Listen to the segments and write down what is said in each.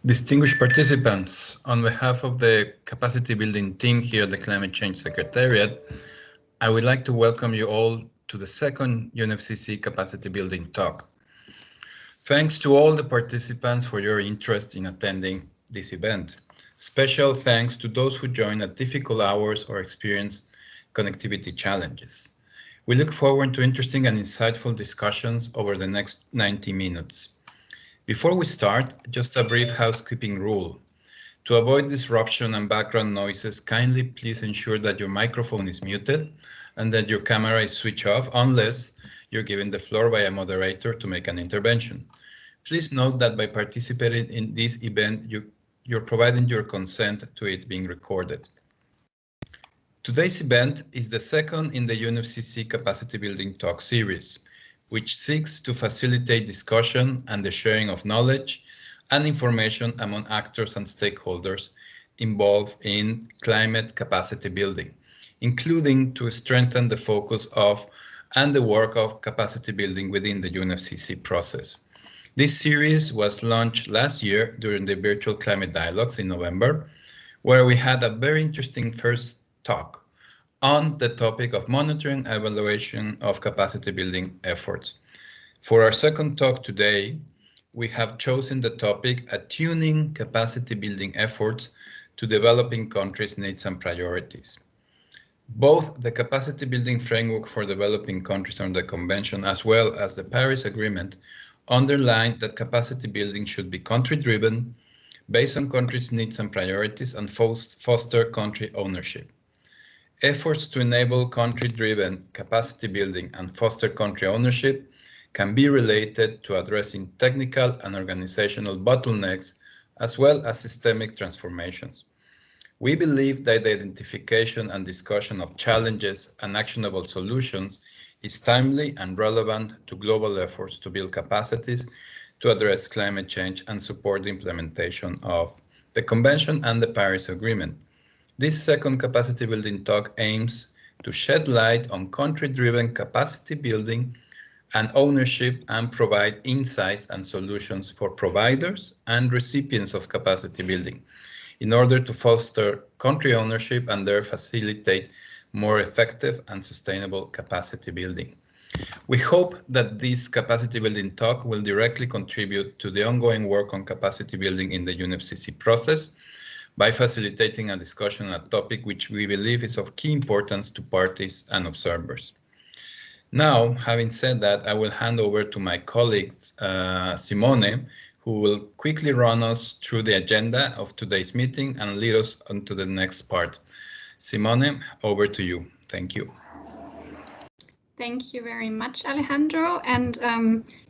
Distinguished participants, on behalf of the capacity building team here at the Climate Change Secretariat, I would like to welcome you all to the second UNFCCC capacity building talk. Thanks to all the participants for your interest in attending this event. Special thanks to those who joined at difficult hours or experienced connectivity challenges. We look forward to interesting and insightful discussions over the next 90 minutes. Before we start, just a brief housekeeping rule. To avoid disruption and background noises, kindly please ensure that your microphone is muted and that your camera is switched off unless you're given the floor by a moderator to make an intervention. Please note that by participating in this event, you're providing your consent to it being recorded. Today's event is the second in the UNFCCC Capacity Building Talk series, which seeks to facilitate discussion and the sharing of knowledge and information among actors and stakeholders involved in climate capacity building, including to strengthen the focus of and the work of capacity building within the UNFCCC process. This series was launched last year during the virtual climate dialogues in November, where we had a very interesting first talk on the topic of monitoring and evaluation of capacity building efforts. For our second talk today, we have chosen the topic Attuning Capacity Building Efforts to Developing Countries' Needs and Priorities. Both the Capacity Building Framework for Developing Countries under the Convention as well as the Paris Agreement underline that capacity building should be country-driven, based on countries' needs and priorities, and foster country ownership. Efforts to enable country-driven capacity building and foster country ownership can be related to addressing technical and organizational bottlenecks as well as systemic transformations. We believe that the identification and discussion of challenges and actionable solutions is timely and relevant to global efforts to build capacities to address climate change and support the implementation of the Convention and the Paris Agreement. This second capacity building talk aims to shed light on country-driven capacity building and ownership and provide insights and solutions for providers and recipients of capacity building in order to foster country ownership and there facilitate more effective and sustainable capacity building. We hope that this capacity building talk will directly contribute to the ongoing work on capacity building in the UNFCCC process by facilitating a discussion on a topic which we believe is of key importance to parties and observers. Now, having said that, I will hand over to my colleague, Simone, who will quickly run us through the agenda of today's meeting and lead us on to the next part. Simone, over to you. Thank you. Thank you very much, Alejandro. And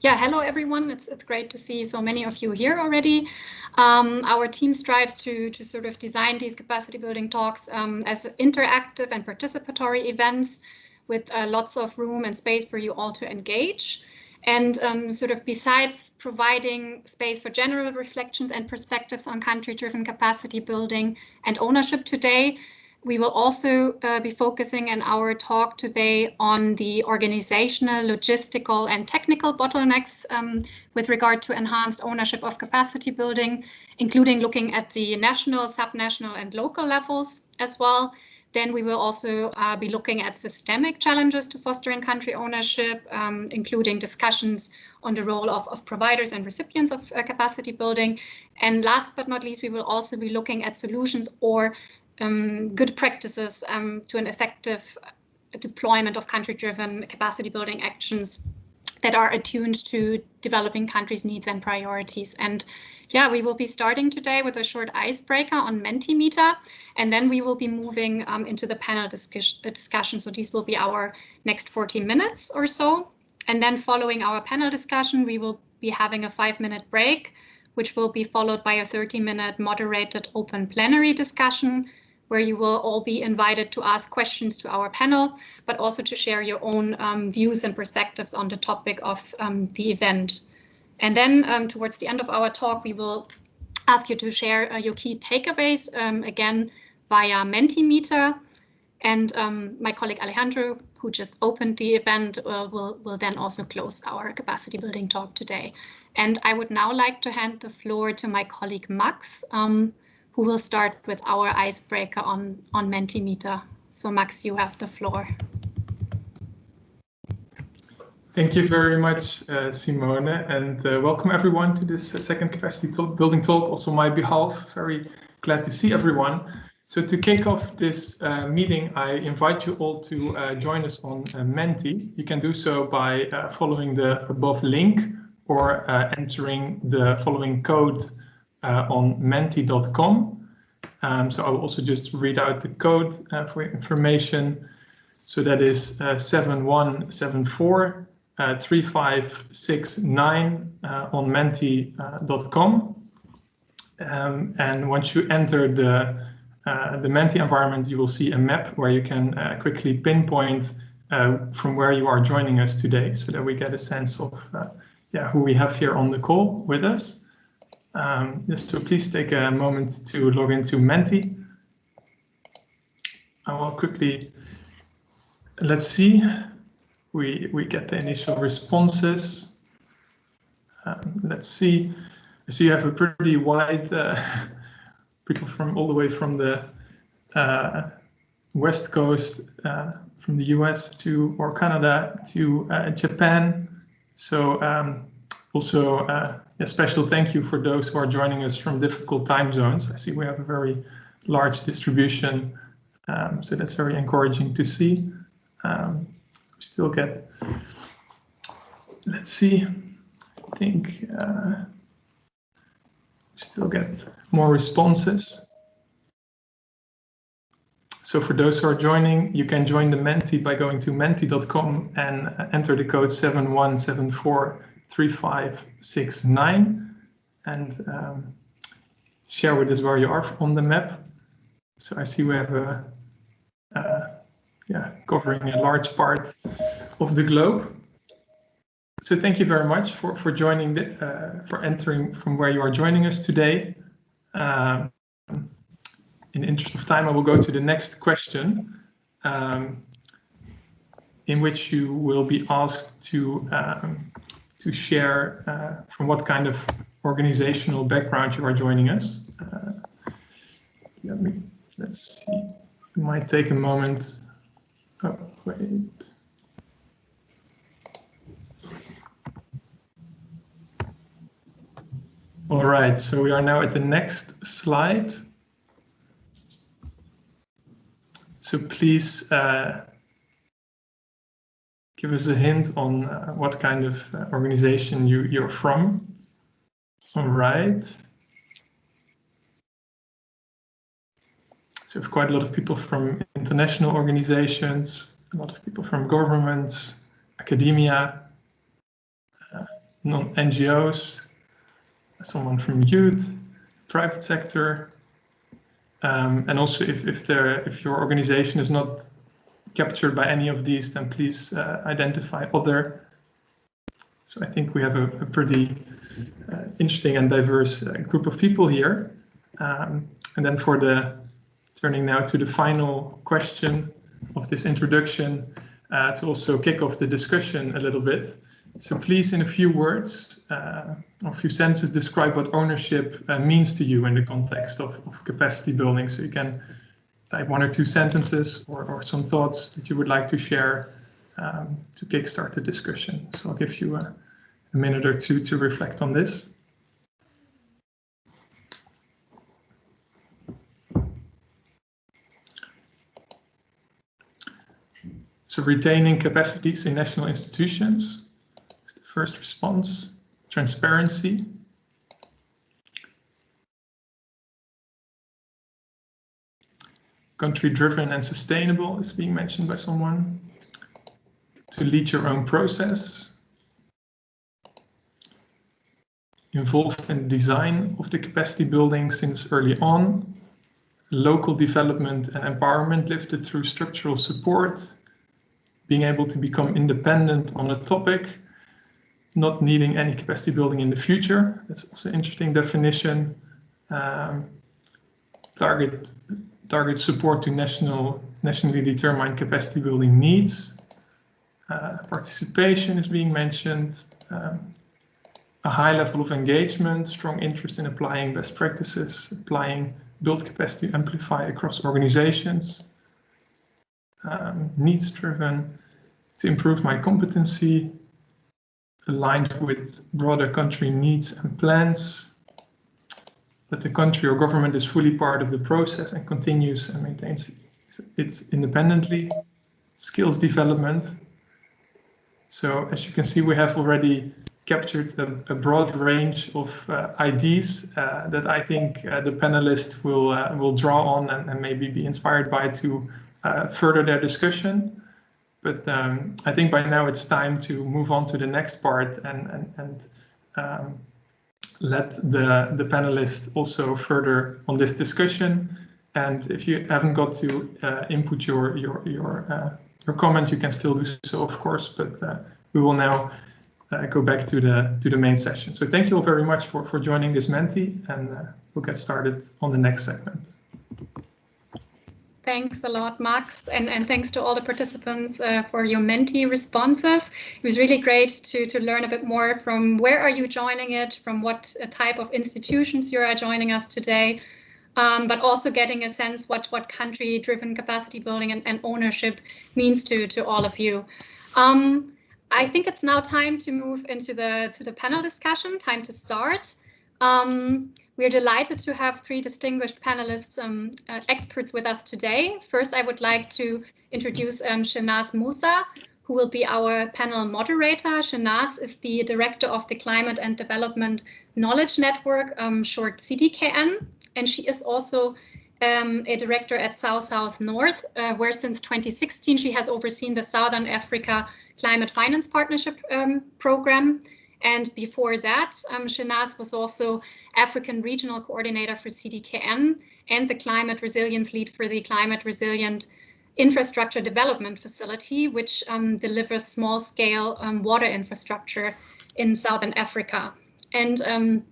hello, everyone. It's great to see so many of you here already. Our team strives to sort of design these capacity building talks as interactive and participatory events with lots of room and space for you all to engage. And sort of besides providing space for general reflections and perspectives on country-driven capacity building and ownership today, we will also be focusing in our talk today on the organizational, logistical, and technical bottlenecks with regard to enhanced ownership of capacity building, including looking at the national, subnational, and local levels as well. Then we will also be looking at systemic challenges to fostering country ownership, including discussions on the role of providers and recipients of capacity building. And last but not least, we will also be looking at solutions or good practices to an effective deployment of country-driven capacity building actions that are attuned to developing countries' needs and priorities. And yeah, we will be starting today with a short icebreaker on Mentimeter, and then we will be moving into the panel discussion. So these will be our next 40 minutes or so. And then following our panel discussion, we will be having a 5-minute break, which will be followed by a 30-minute moderated open plenary discussion, where you will all be invited to ask questions to our panel, but also to share your own views and perspectives on the topic of the event. And then towards the end of our talk, we will ask you to share your key takeaways, again, via Mentimeter. And my colleague Alejandro, who just opened the event, will then also close our capacity building talk today. And I would now like to hand the floor to my colleague Max, who will start with our icebreaker on Mentimeter. So Max, you have the floor. Thank you very much, Simone, and welcome everyone to this second capacity building talk. Also on my behalf, very glad to see everyone. So to kick off this meeting, I invite you all to join us on Menti. You can do so by following the above link or entering the following code on menti.com. So I will also just read out the code for information. So that is 7174 3569 on menti.com. And once you enter the Menti environment, you will see a map where you can quickly pinpoint from where you are joining us today, so that we get a sense of who we have here on the call with us. So please take a moment to log into Menti. I will quickly, let's see, we get the initial responses. Let's see. I see you have a pretty wide people from all the way from the West Coast, from the US or Canada to Japan. So also a special thank you for those who are joining us from difficult time zones. I see we have a very large distribution, so that's very encouraging to see. We still get, let's see, I think still get more responses. So for those who are joining, you can join the Menti by going to menti.com and enter the code 71743569 and share with us where you are on the map. So I see we have a covering a large part of the globe. So thank you very much for joining, for entering from where you are joining us today. In the interest of time, I will go to the next question, in which you will be asked to share from what kind of organizational background you are joining us. Let's see. It might take a moment. Oh, wait. All right, so we are now at the next slide. So please give us a hint on what kind of organization you're from. All right. So we have quite a lot of people from international organizations, a lot of people from governments, academia, non-NGOs, someone from youth, private sector. And also, if your organization is not captured by any of these, then please identify other. So I think we have a pretty interesting and diverse group of people here. And then turning now to the final question of this introduction, to also kick off the discussion a little bit. So please, in a few words, or a few sentences, describe what ownership means to you in the context of capacity building. So you can type 1 or 2 sentences or some thoughts that you would like to share to kickstart the discussion. So I'll give you a minute or two to reflect on this. So retaining capacities in national institutions is the first response. Transparency. Country-driven and sustainable is being mentioned by someone. To lead your own process. Involved in the design of the capacity building since early on. Local development and empowerment lifted through structural support. Being able to become independent on a topic. Not needing any capacity building in the future. That's also an interesting definition. Target targets support to nationally determined capacity building needs. Participation is being mentioned. A high level of engagement, strong interest in applying best practices, applying build capacity amplify across organizations. Needs driven, to improve my competency, aligned with broader country needs and plans, that the country or government is fully part of the process and continues and maintains it independently. Skills development. So as you can see, we have already captured a broad range of ideas that I think the panelists will draw on and maybe be inspired by to further their discussion. But I think by now it's time to move on to the next part and let the panelists also further on this discussion. And if you haven't got to input your comment, you can still do so, of course. But we will now go back to the main session. So thank you all very much for joining this Menti, and we'll get started on the next segment. Thanks a lot, Max, and thanks to all the participants for your Menti responses. It was really great to learn a bit more from where are you joining it, from what type of institutions you are joining us today, but also getting a sense what country-driven capacity building and ownership means to all of you. I think it's now time to move into the panel discussion, time to start. We're delighted to have three distinguished panelists, experts with us today. First, I would like to introduce Shanaz Musa, who will be our panel moderator. Shanaz is the director of the Climate and Development Knowledge Network, short CDKN, and she is also a director at South North, where since 2016 she has overseen the Southern Africa Climate Finance Partnership program. And before that, Shanaz was also African Regional Coordinator for CDKN and the Climate Resilience Lead for the Climate Resilient Infrastructure Development Facility, which delivers small-scale water infrastructure in Southern Africa. And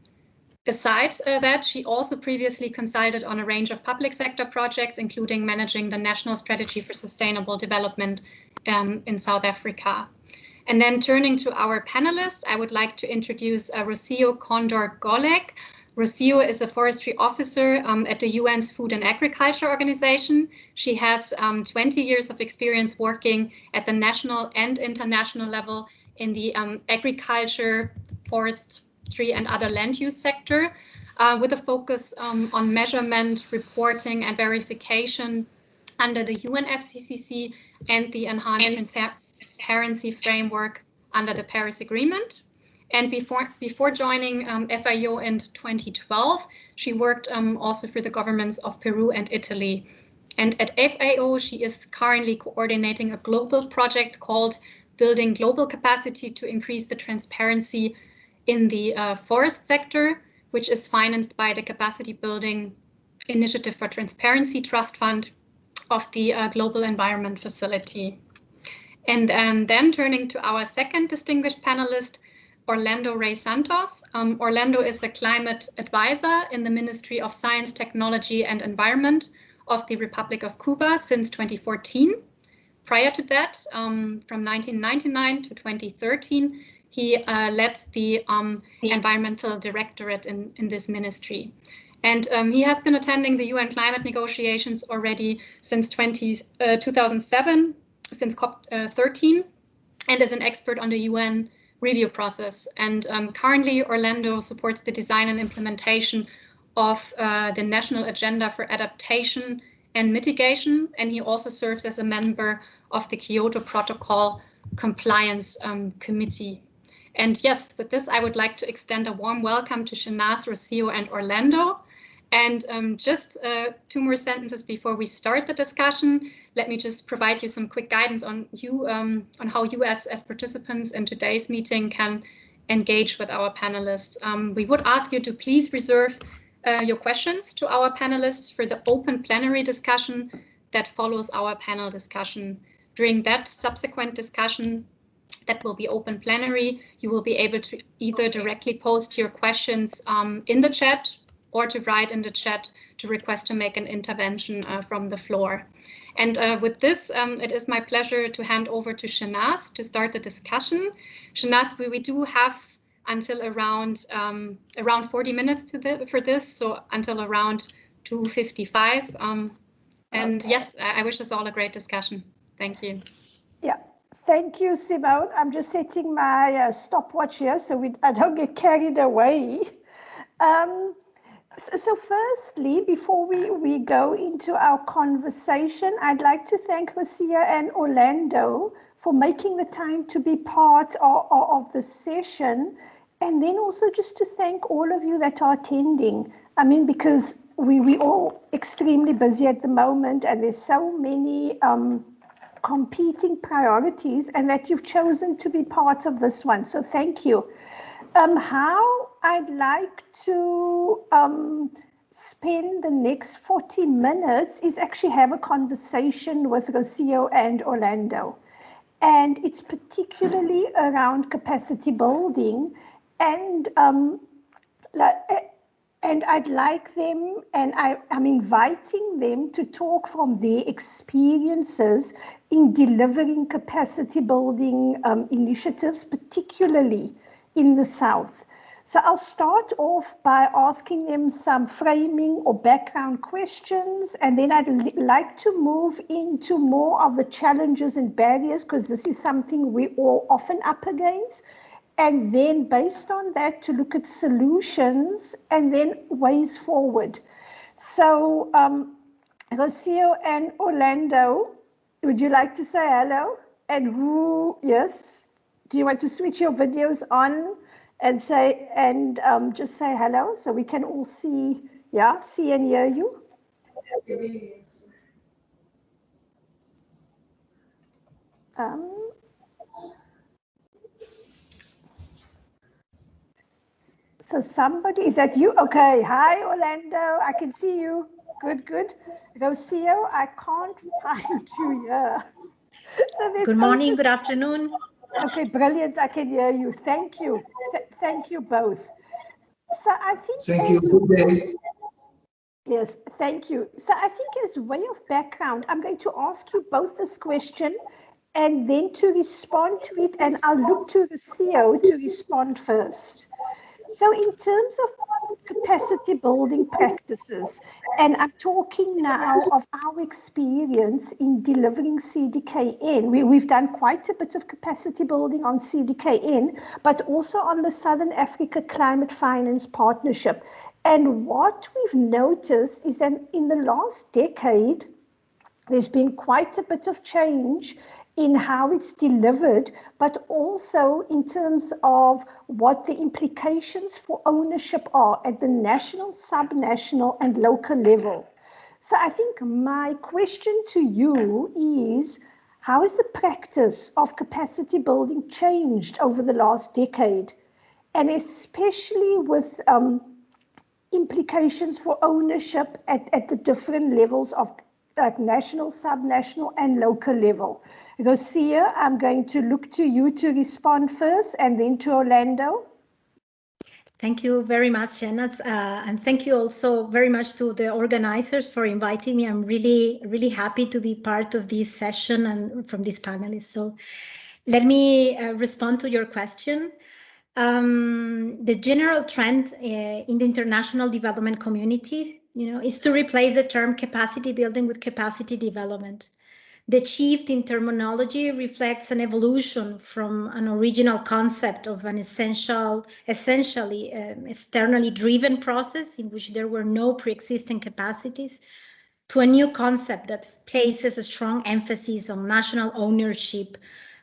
aside that, she also previously consulted on a range of public sector projects, including managing the National Strategy for Sustainable Development in South Africa. And then turning to our panelists, I would like to introduce Rocio Condor-Golek. Rocio is a forestry officer at the UN's Food and Agriculture Organization. She has 20 years of experience working at the national and international level in the agriculture, forestry and other land use sector, with a focus on measurement, reporting and verification under the UNFCCC and the Enhanced Transparency Framework under the Paris Agreement. And before joining FAO in 2012, she worked also for the governments of Peru and Italy. And at FAO, she is currently coordinating a global project called Building Global Capacity to Increase the Transparency in the Forest Sector, which is financed by the Capacity Building Initiative for Transparency Trust Fund of the Global Environment Facility. And then turning to our second distinguished panelist, Orlando Rey Santos. Orlando is the climate advisor in the Ministry of Science, Technology and Environment of the Republic of Cuba since 2014. Prior to that, from 1999 to 2013, he led the Environmental Directorate in this ministry. And he has been attending the UN climate negotiations already since 2007, since COP13, and is an expert on the UN review process. And currently, Orlando supports the design and implementation of the National Agenda for Adaptation and Mitigation, and he also serves as a member of the Kyoto Protocol Compliance Committee. And yes, with this, I would like to extend a warm welcome to Shanaz, Rocio, and Orlando. And just two more sentences before we start the discussion. Let me just provide you some quick guidance on how you as participants in today's meeting can engage with our panelists. We would ask you to please reserve your questions to our panelists for the open plenary discussion that follows our panel discussion. During that subsequent discussion that will be open plenary, you will be able to either directly post your questions in the chat or to write in the chat to request to make an intervention from the floor. And with this, it is my pleasure to hand over to Shanaz to start the discussion. Shanaz, we do have until around 40 minutes for this, so until around 2:55. And yes, I wish us all a great discussion. Thank you. Yeah, thank you, Simone. I'm just setting my stopwatch here so I don't get carried away. So firstly, before we go into our conversation, I'd like to thank Lucia and Orlando for making the time to be part of the session. And then also just to thank all of you that are attending. I mean, because we're all extremely busy at the moment and there's so many competing priorities, and that you've chosen to be part of this one. So thank you. How I'd like to spend the next 40 minutes is actually have a conversation with Rocio and Orlando. And it's particularly around capacity building. And I'd like them, and I'm inviting them to talk from their experiences in delivering capacity building initiatives, particularly in the South. So I'll start off by asking them some framing or background questions, and then I'd like to move into more of the challenges and barriers, because this is something we're all often up against. And then based on that, to look at solutions and then ways forward. So Rocio and Orlando, would you like to say hello? And who, yes, do you want to switch your videos on and say, and just say hello so we can all see, see and hear you? So somebody, is that you? Okay, hi Orlando, I can see you. Good, good. Rocio, I can't find you here. So good morning, good afternoon. Okay, brilliant, I can hear you. Thank you. Thank you both. So I think— Thank you, good day. Yes, thank you. So I think as way of background, I'm going to ask you both this question and then to respond to it, and I'll look to Rocio to respond first. So in terms of capacity building practices, and I'm talking now of our experience in delivering CDKN. We've done quite a bit of capacity building on CDKN, but also on the Southern Africa Climate Finance Partnership. And what we've noticed is that in the last decade, there's been quite a bit of change in how it's delivered, but also in terms of what the implications for ownership are at the national, subnational, and local level. So I think my question to you is, how has the practice of capacity building changed over the last decade? And especially with implications for ownership at the different levels of national, subnational, and local level. Rocio, I'm going to look to you to respond first, and then to Orlando. Thank you very much, Shanaz, and thank you also very much to the organizers for inviting me. I'm really, really happy to be part of this session and from this panelist. So let me respond to your question. The general trend in the international development community, is to replace the term capacity building with capacity development. The shift in terminology reflects an evolution from an original concept of an essentially externally driven process in which there were no pre-existing capacities to a new concept that places a strong emphasis on national ownership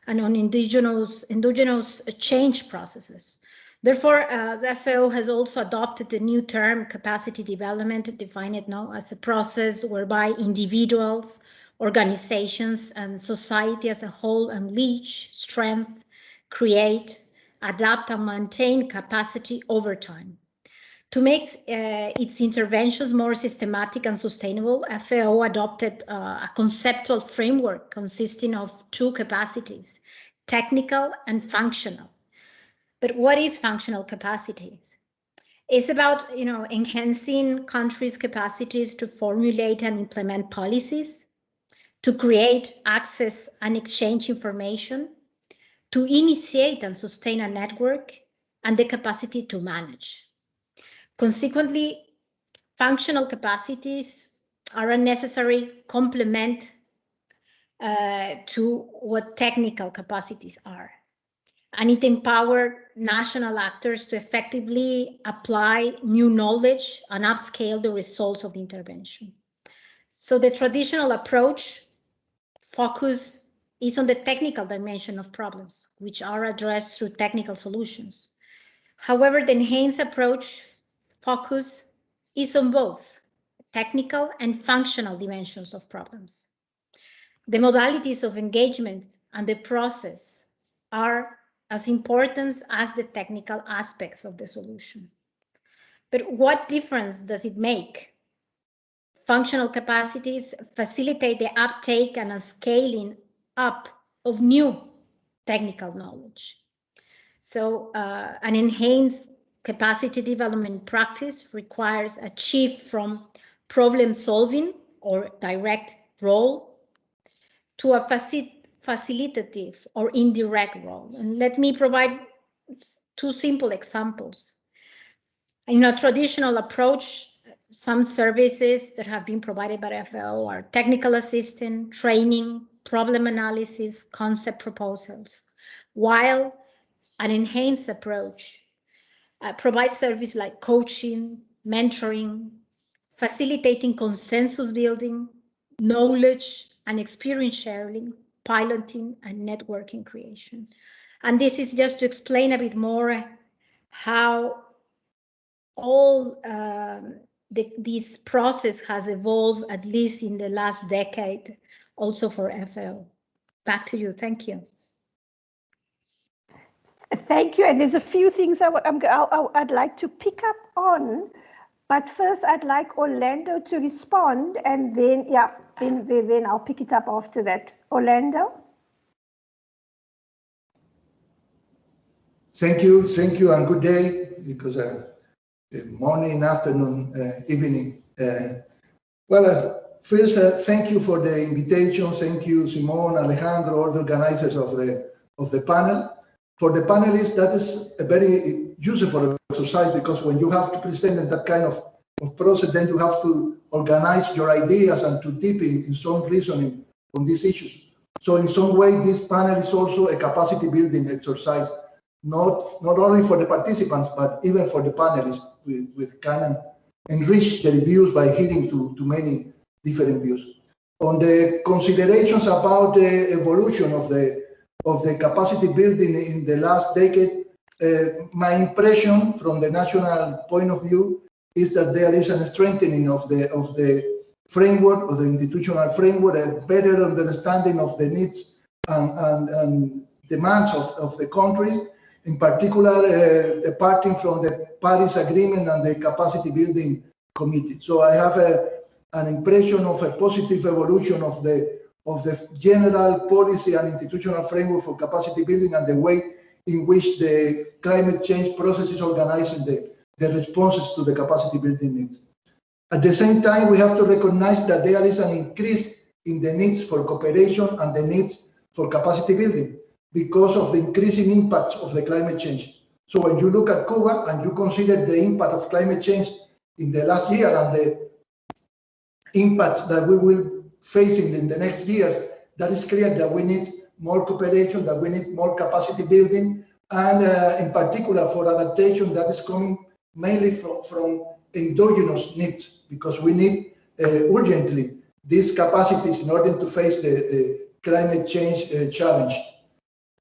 and on indigenous change processes. Therefore, the FAO has also adopted the new term capacity development, defined it now as a process whereby individuals, organizations, and society as a whole unleash strength, create, adapt, and maintain capacity over time. To make its interventions more systematic and sustainable, FAO adopted a conceptual framework consisting of two capacities, technical and functional. But what is functional capacities? It's about, enhancing countries' capacities to formulate and implement policies, to create, access, and exchange information, to initiate and sustain a network, and the capacity to manage. Consequently, functional capacities are a necessary complement to what technical capacities are. And it empowers national actors to effectively apply new knowledge and upscale the results of the intervention. So the traditional approach focus is on the technical dimension of problems, which are addressed through technical solutions. However, the enhanced approach focus is on both technical and functional dimensions of problems. The modalities of engagement and the process are as important as the technical aspects of the solution. But what difference does it make? Functional capacities facilitate the uptake and a scaling up of new technical knowledge. So an enhanced capacity development practice requires a shift from problem solving or direct role to a facilitative or indirect role. And let me provide two simple examples. In a traditional approach, some services that have been provided by FAO are technical assistance, training, problem analysis, concept proposals, while an enhanced approach provides service like coaching, mentoring, facilitating consensus building, knowledge and experience sharing, piloting, and networking creation. And this is just to explain a bit more how all this process has evolved, at least in the last decade, also for FAO. Back to you. Thank you. Thank you. And there's a few things I'd like to pick up on. But first, I'd like Orlando to respond, and then, then I'll pick it up after that. Orlando? Thank you, and good day, because morning, afternoon, evening. First, thank you for the invitation. Thank you, Simon, Alejandro, all the organizers of the panel. For the panelists, that is a very useful exercise, because when you have to present in that kind of process, then you have to organize your ideas and to deep in some reasoning on these issues. So in some way, this panel is also a capacity building exercise, not only for the participants, but even for the panelists, with can enrich their views by hearing to many different views. On the considerations about the evolution of the capacity building in the last decade, my impression from the national point of view is that there is a strengthening of the framework, of the institutional framework, a better understanding of the needs and demands of the countries, in particular, departing from the Paris Agreement and the Capacity Building Committee. So I have an impression of a positive evolution of the general policy and institutional framework for capacity building, and the way in which the climate change process is organizing the responses to the capacity building needs. At the same time, we have to recognize that there is an increase in the needs for cooperation and the needs for capacity building because of the increasing impact of the climate change. So when you look at Cuba and you consider the impact of climate change in the last year and the impact that we will face in the next years, that is clear that we need more cooperation, that we need more capacity building, and in particular for adaptation that is coming mainly from endogenous needs, because we need urgently these capacities in order to face the climate change challenge.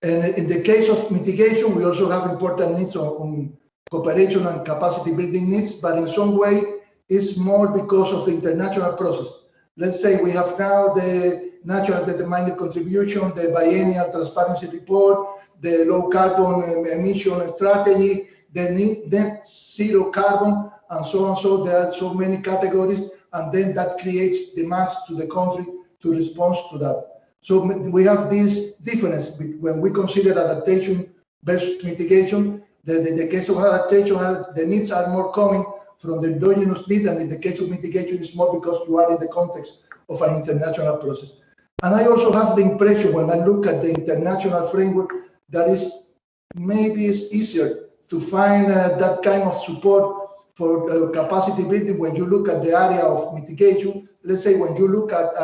And in the case of mitigation, we also have important needs on cooperation and capacity building needs, but in some way it's more because of the international process. Let's say we have now the natural determined contribution, the biennial transparency report, the low carbon emission strategy, the net zero carbon, and so on. So there are so many categories, and then that creates demands to the country to respond to that. So we have this difference when we consider adaptation versus mitigation, the case of adaptation, the needs are more coming from the endogenous need, and in the case of mitigation, it's more because you are in the context of an international process. And I also have the impression when I look at the international framework that is maybe it's easier to find that kind of support for capacity building when you look at the area of mitigation. Let's say when you look at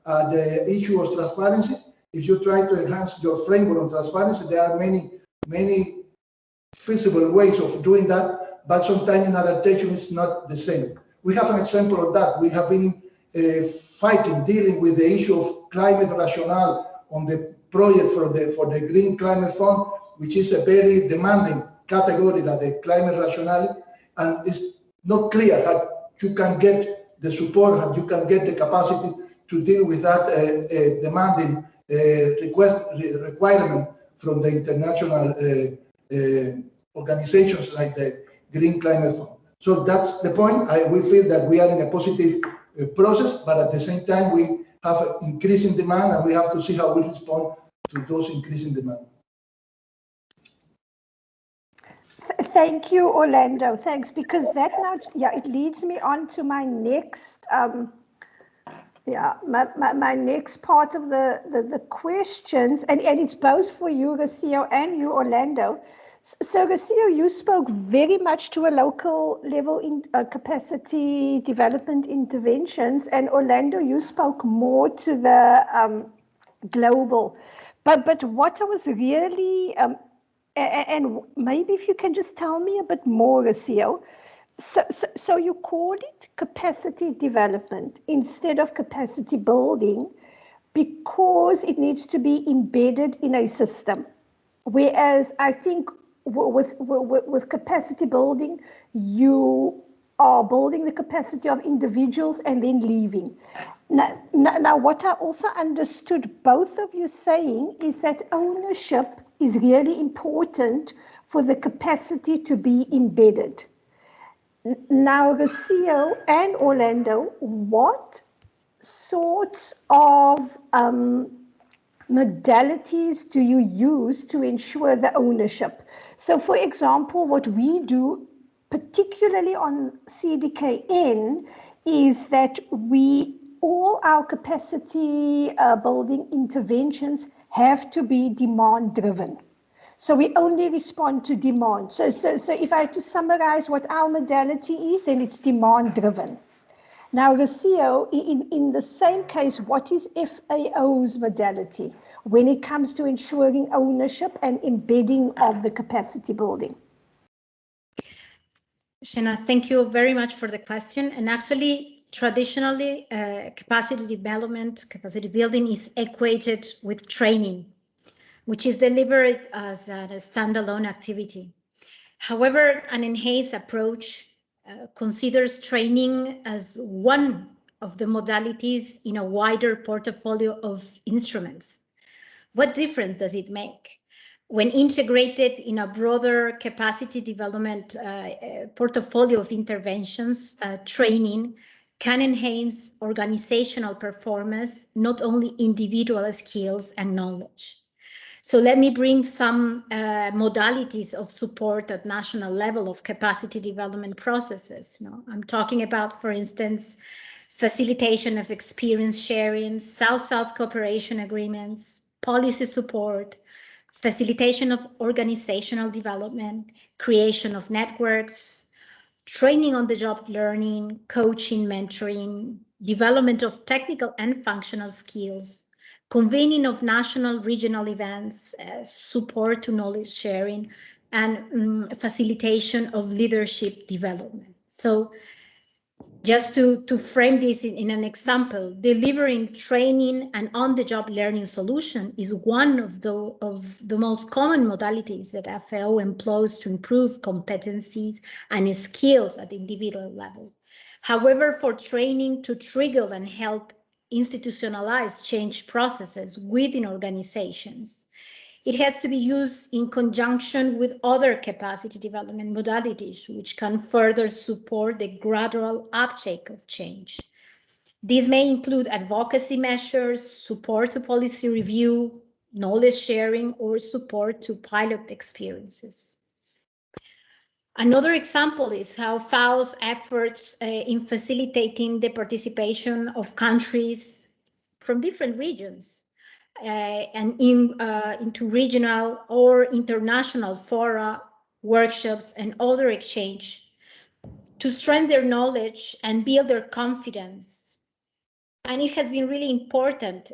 the issue of transparency, if you try to enhance your framework on transparency, there are many feasible ways of doing that, but sometimes in adaptation it's not the same. We have an example of that. We have been dealing with the issue of climate rationale on the project for the Green Climate Fund, which is a very demanding category, that the climate rationale, and it's not clear that you can get the support, how you can get the capacity to deal with that demanding requirement from the international organizations like the Green Climate Fund. So that's the point. We feel that we are in a positive process, but at the same time, we have an increasing demand, and we have to see how we respond to those increasing demand. Thank you, Orlando. Thanks, because that now, it leads me on to my next, my next part of the questions, and it's both for you, Rocio, and you, Orlando. So, Rocio, you spoke very much to a local level in capacity development interventions, and Orlando, you spoke more to the global. But what I was really, and maybe if you can just tell me a bit more, Rocio. So you call it capacity development instead of capacity building because it needs to be embedded in a system. Whereas I think with capacity building, you are building the capacity of individuals and then leaving. Now, what I also understood both of you saying is that ownership is really important for the capacity to be embedded. Now, Rocio and Orlando, what sorts of modalities do you use to ensure the ownership? So, for example, what we do, particularly on CDKN, is that all our capacity building interventions have to be demand driven. So we only respond to demand. So if I had to summarize what our modality is, then it's demand driven. Now, Rocio, in the same case, what is FAO's modality when it comes to ensuring ownership and embedding of the capacity building? Shena, thank you very much for the question. And actually, traditionally, capacity development, capacity building is equated with training, which is delivered as a standalone activity. However, an enhanced approach considers training as one of the modalities in a wider portfolio of instruments. What difference does it make? When integrated in a broader capacity development portfolio of interventions, training can enhance organizational performance, not only individual skills and knowledge. So let me bring some modalities of support at national level of capacity development processes. I'm talking about, for instance, facilitation of experience sharing, South-South cooperation agreements, policy support, facilitation of organizational development, creation of networks, training on the job learning, coaching, mentoring, development of technical and functional skills, convening of national regional events, support to knowledge sharing, and facilitation of leadership development. So just to frame this in an example, delivering training and on-the-job learning solution is one of the most common modalities that FAO employs to improve competencies and skills at the individual level. However, for training to trigger and help institutionalize change processes within organizations, it has to be used in conjunction with other capacity development modalities, which can further support the gradual uptake of change. These may include advocacy measures, support to policy review, knowledge sharing, or support to pilot experiences. Another example is how FAO's efforts in facilitating the participation of countries from different regions and into regional or international fora, workshops, and other exchange to strengthen their knowledge and build their confidence. And it has been really important,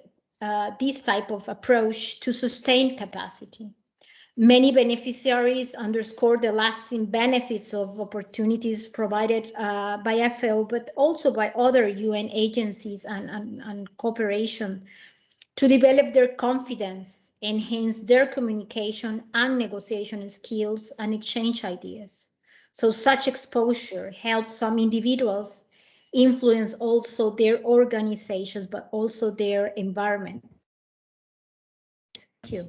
this type of approach, to sustain capacity. Many beneficiaries underscore the lasting benefits of opportunities provided by FAO, but also by other UN agencies and cooperation to develop their confidence, enhance their communication and negotiation skills, and exchange ideas. So such exposure helps some individuals influence also their organizations, but also their environment. Thank you.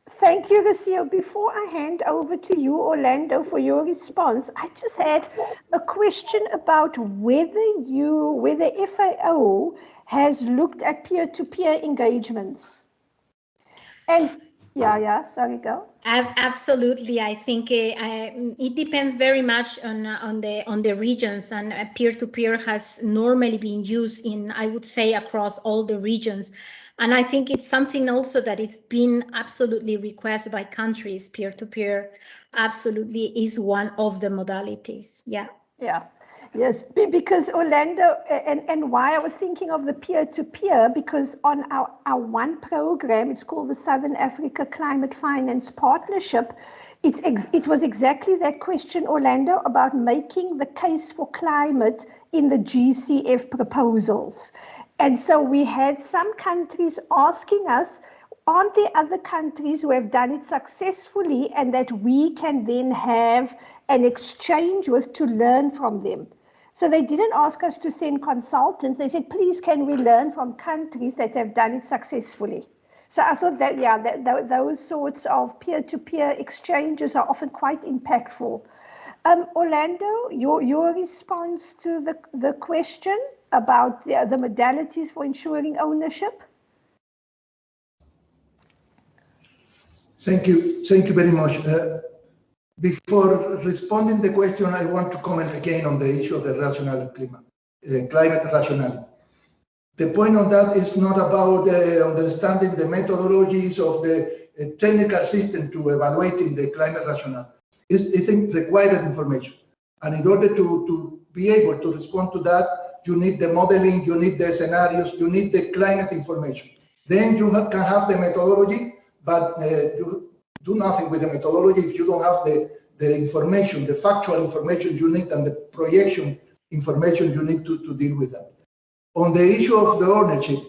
Thank you, Lucia. Before I hand over to you, Orlando, for your response, I just had a question about whether FAO has looked at peer-to-peer engagements. And sorry, go. Absolutely, I think it depends very much on the regions, and peer-to-peer has normally been used in, I would say, across all the regions. And I think it's something also that it's been absolutely requested by countries. Peer-to-peer absolutely is one of the modalities. Yeah. Yeah. Yes, because Orlando, and why I was thinking of the peer-to-peer, because on our one program, it's called the Southern Africa Climate Finance Partnership, it was exactly that question, Orlando, about making the case for climate in the GCF proposals. And so we had some countries asking us, aren't there other countries who have done it successfully and that we can then have an exchange with to learn from them? So they didn't ask us to send consultants. They said, please, can we learn from countries that have done it successfully? So I thought that, those sorts of peer-to-peer exchanges are often quite impactful. Orlando, your response to the question about the modalities for ensuring ownership? Thank you very much. Before responding to the question, I want to comment again on the issue of the rational climate rationality. The point on that is not about understanding the methodologies of the technical system to evaluating the climate rationality. It's required information. And in order to be able to respond to that, you need the modeling, you need the scenarios, you need the climate information. Then you can have the methodology, but you do nothing with the methodology if you don't have the information, the factual information you need, and the projection information you need to deal with that. On the issue of the ownership,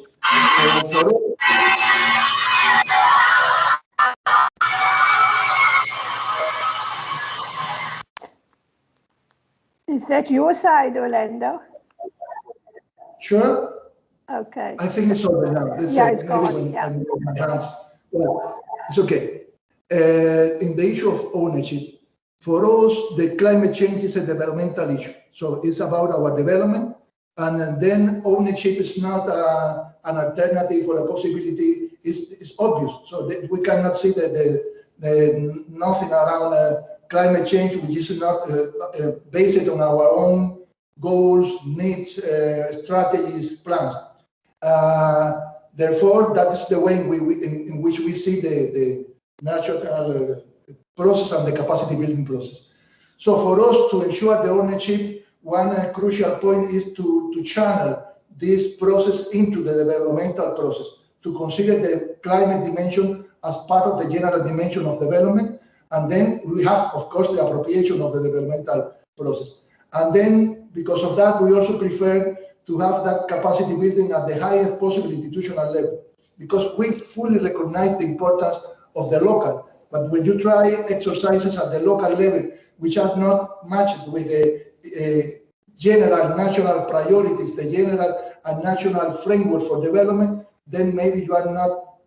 Is that your side, Orlando? Sure. Okay. I think it's over now. It's gone. Yeah. My hands. Well, it's okay. In the issue of ownership, for us, the climate change is a developmental issue. So it's about our development, and then ownership is not an alternative or a possibility. It's obvious. So we cannot see the nothing around climate change which is not based on our own goals, needs, strategies, plans. Therefore, that is the way in which we see the natural process and the capacity building process. So for us to ensure the ownership, one crucial point is to channel this process into the developmental process, to consider the climate dimension as part of the general dimension of development. And then we have, of course, the appropriation of the developmental process. And then because of that, we also prefer to have that capacity building at the highest possible institutional level, because we fully recognize the importance of the local. But when you try exercises at the local level, which are not matched with the general national priorities, the general and national framework for development, then maybe you are not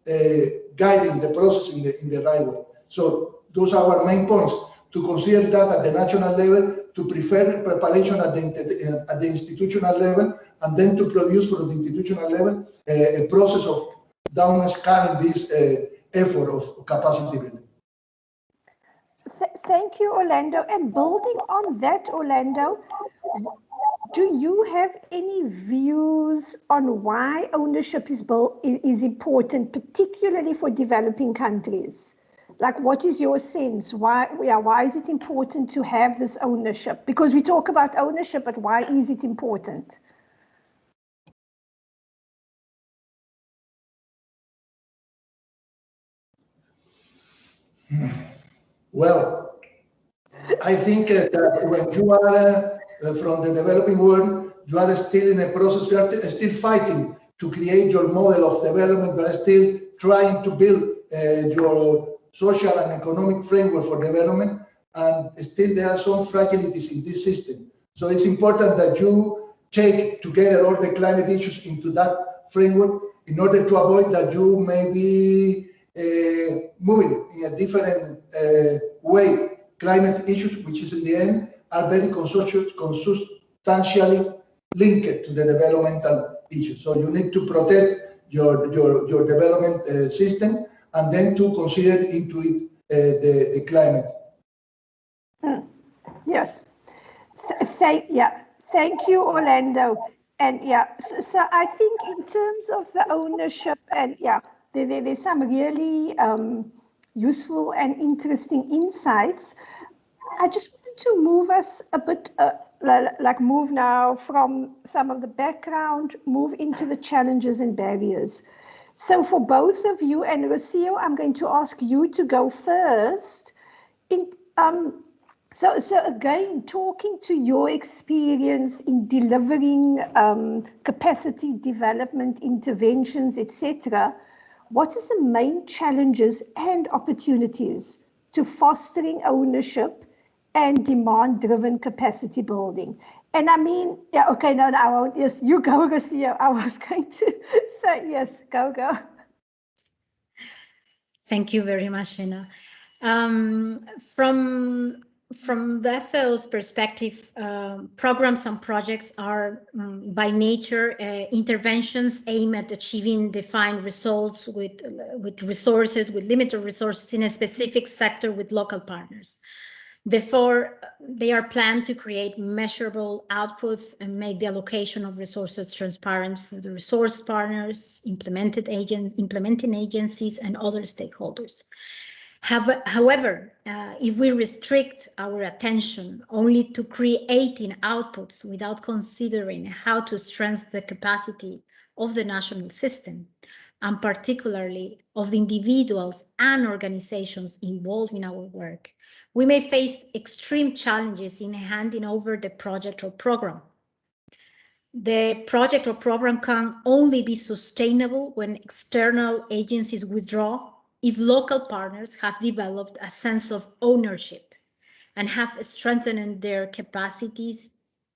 guiding the process in the right way. So those are our main points, to consider that at the national level, to prefer preparation at the institutional level, and then to produce from the institutional level a process of down-scaling this effort of capacity building. Thank you, Orlando. And building on that, Orlando, do you have any views on why ownership is important, particularly for developing countries? Like, what is your sense? Why is it important to have this ownership? Because we talk about ownership, but why is it important? Well, I think that when you are from the developing world, you are still in a process, you are still fighting to create your model of development, but still trying to build your social and economic framework for development, and still there are some fragilities in this system. So it's important that you take together all the climate issues into that framework in order to avoid that you may be moving in a different way. Climate issues, which is in the end, are very consubstantially linked to the developmental issues. So you need to protect your development system and then to consider into it the climate. Yes. Thank you, Orlando. And so I think in terms of the ownership, and there's some really useful and interesting insights. I just wanted to move us a bit, move now from some of the background, move into the challenges and barriers. So for both of you, and Rocio, I'm going to ask you to go first. So again, talking to your experience in delivering capacity development interventions, etc., what is the main challenges and opportunities to fostering ownership and demand-driven capacity building? And I mean, I won't. Yes, you go, Rocio. I was going to say yes. Go. Thank you very much, Sheena. From the FAO's perspective, programs and projects are by nature interventions aimed at achieving defined results with limited resources in a specific sector with local partners. Therefore, they are planned to create measurable outputs and make the allocation of resources transparent for the resource partners, implementing agencies, and other stakeholders. However, if we restrict our attention only to creating outputs without considering how to strengthen the capacity of the national system, and particularly of the individuals and organizations involved in our work, we may face extreme challenges in handing over the project or program. The project or program can only be sustainable when external agencies withdraw, if local partners have developed a sense of ownership and have strengthened their capacities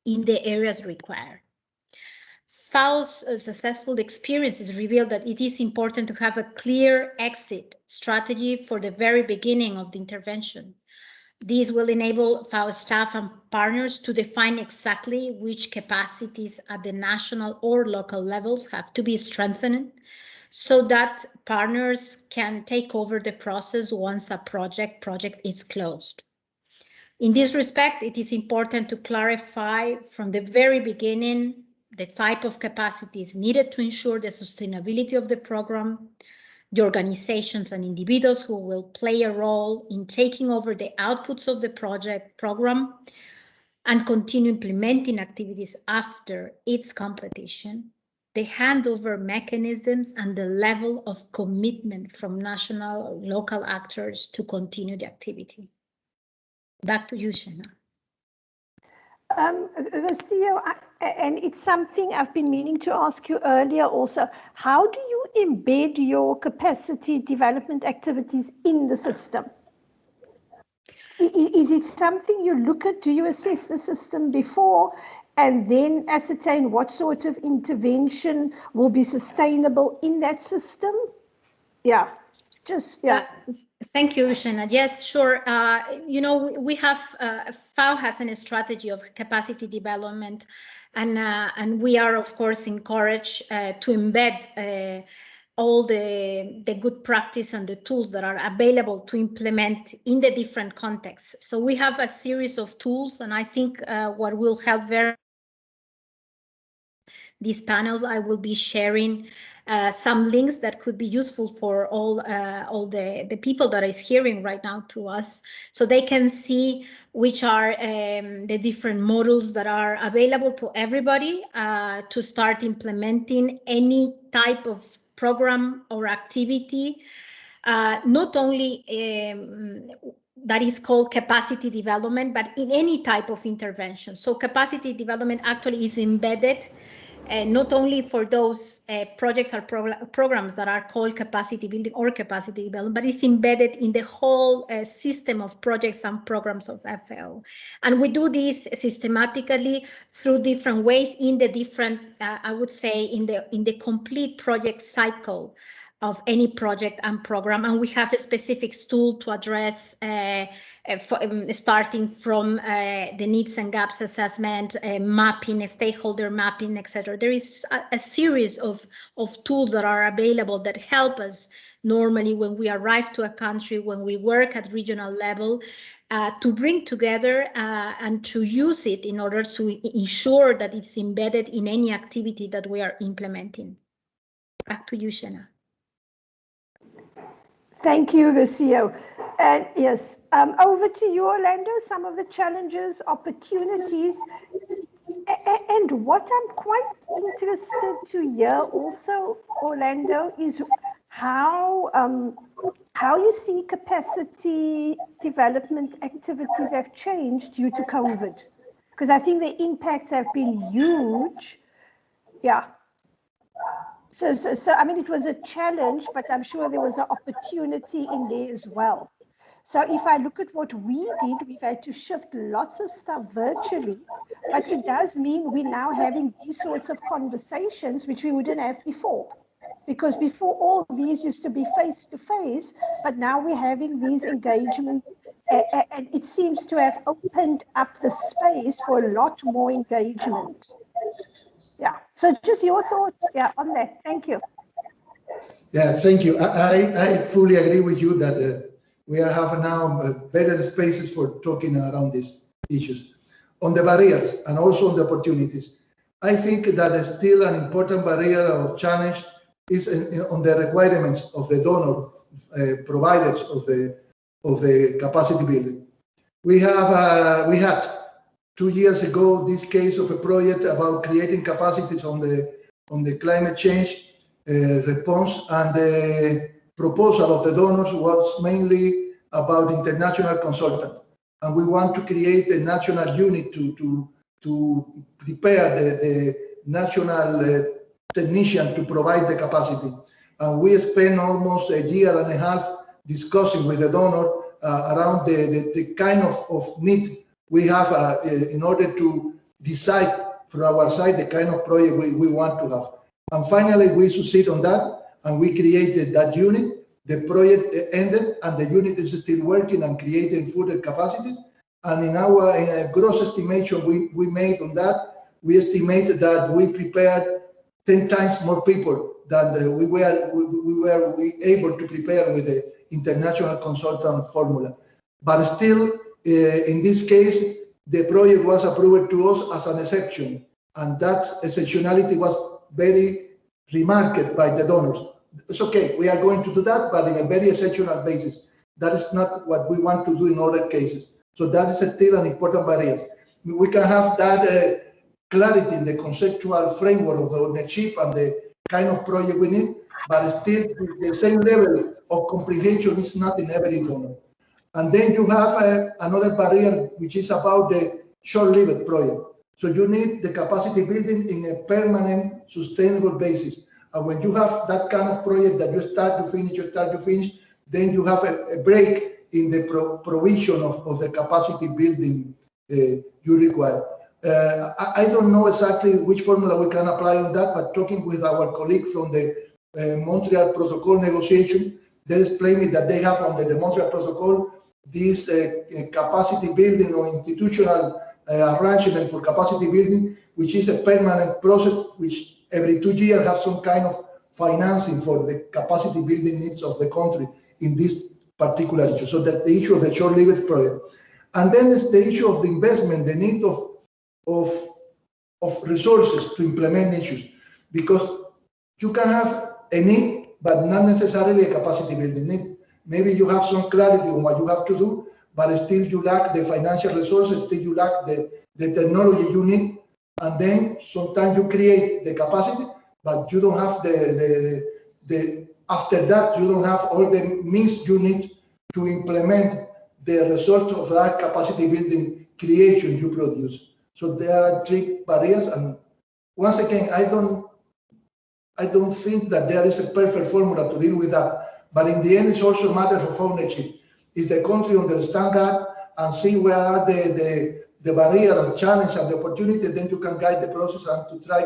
in the areas required. FAO's successful experiences reveal that it is important to have a clear exit strategy for the very beginning of the intervention. This will enable FAO staff and partners to define exactly which capacities at the national or local levels have to be strengthened, so that partners can take over the process once a project is closed. In this respect, it is important to clarify from the very beginning the type of capacities needed to ensure the sustainability of the program, the organizations and individuals who will play a role in taking over the outputs of the program, and continue implementing activities after its completion, the handover mechanisms, and the level of commitment from national or local actors to continue the activity. Back to you, Sheena. Rocio, and it's something I've been meaning to ask you earlier also. How do you embed your capacity development activities in the system? Is it something you look at? Do you assess the system before and then ascertain what sort of intervention will be sustainable in that system? Thank you, Sheena. Yes, sure. We have FAO has a strategy of capacity development, and we are of course encouraged to embed all the good practice and the tools that are available to implement in the different contexts. So we have a series of tools, and I think what will help these panels, I will be sharing some links that could be useful for all the people that is hearing right now to us, so they can see which are the different models that are available to everybody to start implementing any type of program or activity, not only that is called capacity development, but in any type of intervention. So capacity development actually is embedded not only for those projects or programs that are called capacity building or capacity development, but it's embedded in the whole system of projects and programs of FAO. And we do this systematically through different ways in the different, I would say, in the complete project cycle of any project and program. And we have a specific tool to address starting from the needs and gaps assessment, mapping, stakeholder mapping, etc. There is a series of tools that are available that help us normally when we arrive to a country, when we work at regional level, to bring together and to use it in order to ensure that it's embedded in any activity that we are implementing. Back to you, Shena. Thank you, Lucio. And yes, over to you, Orlando, some of the challenges, opportunities, and what I'm quite interested to hear also, Orlando, is how you see capacity development activities have changed due to COVID. Because I think the impacts have been huge. Yeah. So, I mean, it was a challenge, but I'm sure there was an opportunity in there as well. So if I look at what we did, we've had to shift lots of stuff virtually, but it does mean we're now having these sorts of conversations, which we wouldn't have before. Because before, all these used to be face-to-face, but now we're having these engagements, and it seems to have opened up the space for a lot more engagement. Yeah, so just your thoughts, yeah, on that. Thank you. Yeah, thank you. I fully agree with you that we have now better spaces for talking around these issues. On the barriers and also on the opportunities, I think that still an important barrier or challenge is on the requirements of the donor providers of the capacity building. We had 2 years ago this case of a project about creating capacities on the climate change response, and the proposal of the donors was mainly about international consultant, and we want to create a national unit to prepare the national technician to provide the capacity. And we spent almost a year and a half discussing with the donor around the kind of need we have in order to decide from our side the kind of project we want to have. And finally, we succeed on that, and we created that unit. The project ended, and the unit is still working and creating further capacities. And in a gross estimation we made on that, we estimated that we prepared 10 times more people than we were able to prepare with the international consultant formula. But still, in this case, the project was approved to us as an exception, and that exceptionality was very remarked by the donors. It's okay, we are going to do that, but in a very exceptional basis. That is not what we want to do in other cases. So that is still an important barrier. We can have that clarity in the conceptual framework of the ownership and the kind of project we need, but still the same level of comprehension is not in every donor. And then you have another barrier, which is about the short-lived project. So you need the capacity building in a permanent, sustainable basis. And when you have that kind of project that you start to finish, then you have a break in the provision of the capacity building you require. I don't know exactly which formula we can apply on that, but talking with our colleague from the Montreal Protocol negotiation, they explained me that they have under the Montreal Protocol this capacity building or institutional arrangement for capacity building, which is a permanent process, which every 2 years have some kind of financing for the capacity building needs of the country in this particular issue. So that's the issue of the short-lived project. And then it's the issue of the investment, the need of resources to implement issues, because you can have a need, but not necessarily a capacity building need. Maybe you have some clarity on what you have to do, but still you lack the financial resources, still you lack the technology you need, and then sometimes you create the capacity, but you don't have after that, you don't have all the means you need to implement the result of that capacity building creation you produce. So there are three barriers, and once again, I don't think that there is a perfect formula to deal with that. But in the end, it's also a matter of ownership. Is the country understand that and see where are the barriers, the challenge, and the opportunity? Then you can guide the process and to try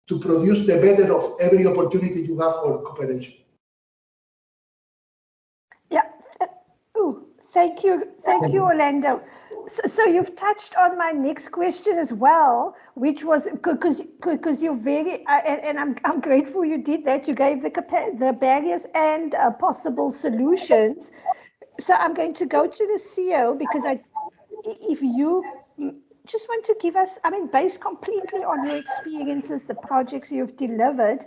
to produce the better of every opportunity you have for cooperation. Yeah. Thank you, Orlando. So you've touched on my next question as well, which was because you're very and I'm grateful you did that. You gave the barriers and possible solutions. So I'm going to go to the CEO because if you just want to give us, I mean, based completely on your experiences, the projects you've delivered,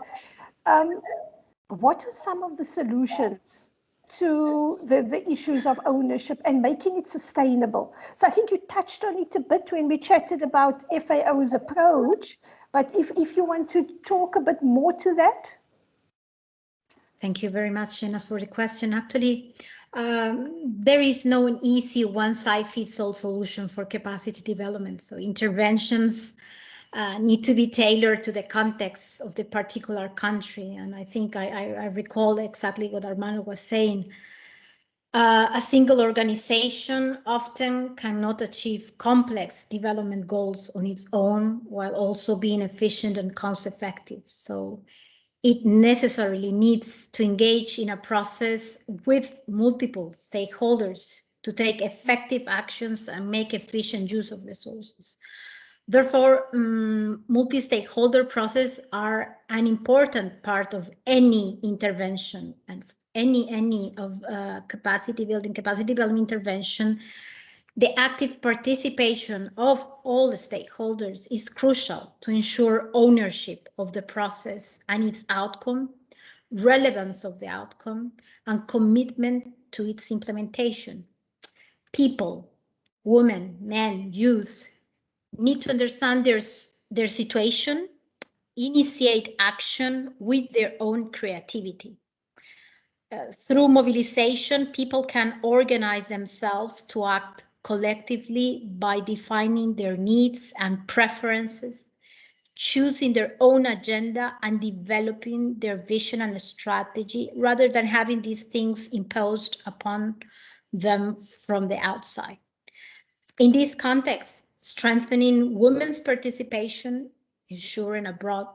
what are some of the solutions to the issues of ownership and making it sustainable? So I think you touched on it a bit when we chatted about FAO's approach, but if you want to talk a bit more to that. Thank you very much, Jenna, for the question. Actually, there is no easy one-size-fits-all solution for capacity development. So interventions need to be tailored to the context of the particular country. And I think I recall exactly what Armando was saying. A single organization often cannot achieve complex development goals on its own while also being efficient and cost-effective. So it necessarily needs to engage in a process with multiple stakeholders to take effective actions and make efficient use of resources. Therefore, multi-stakeholder processes are an important part of any intervention, and any of capacity building intervention. The active participation of all the stakeholders is crucial to ensure ownership of the process and its outcome, relevance of the outcome, and commitment to its implementation. People, women, men, youth, need to understand their situation, initiate action with their own creativity. Through mobilization, people can organize themselves to act collectively by defining their needs and preferences, choosing their own agenda, and developing their vision and strategy rather than having these things imposed upon them from the outside. In this context, strengthening women's participation, ensuring a broad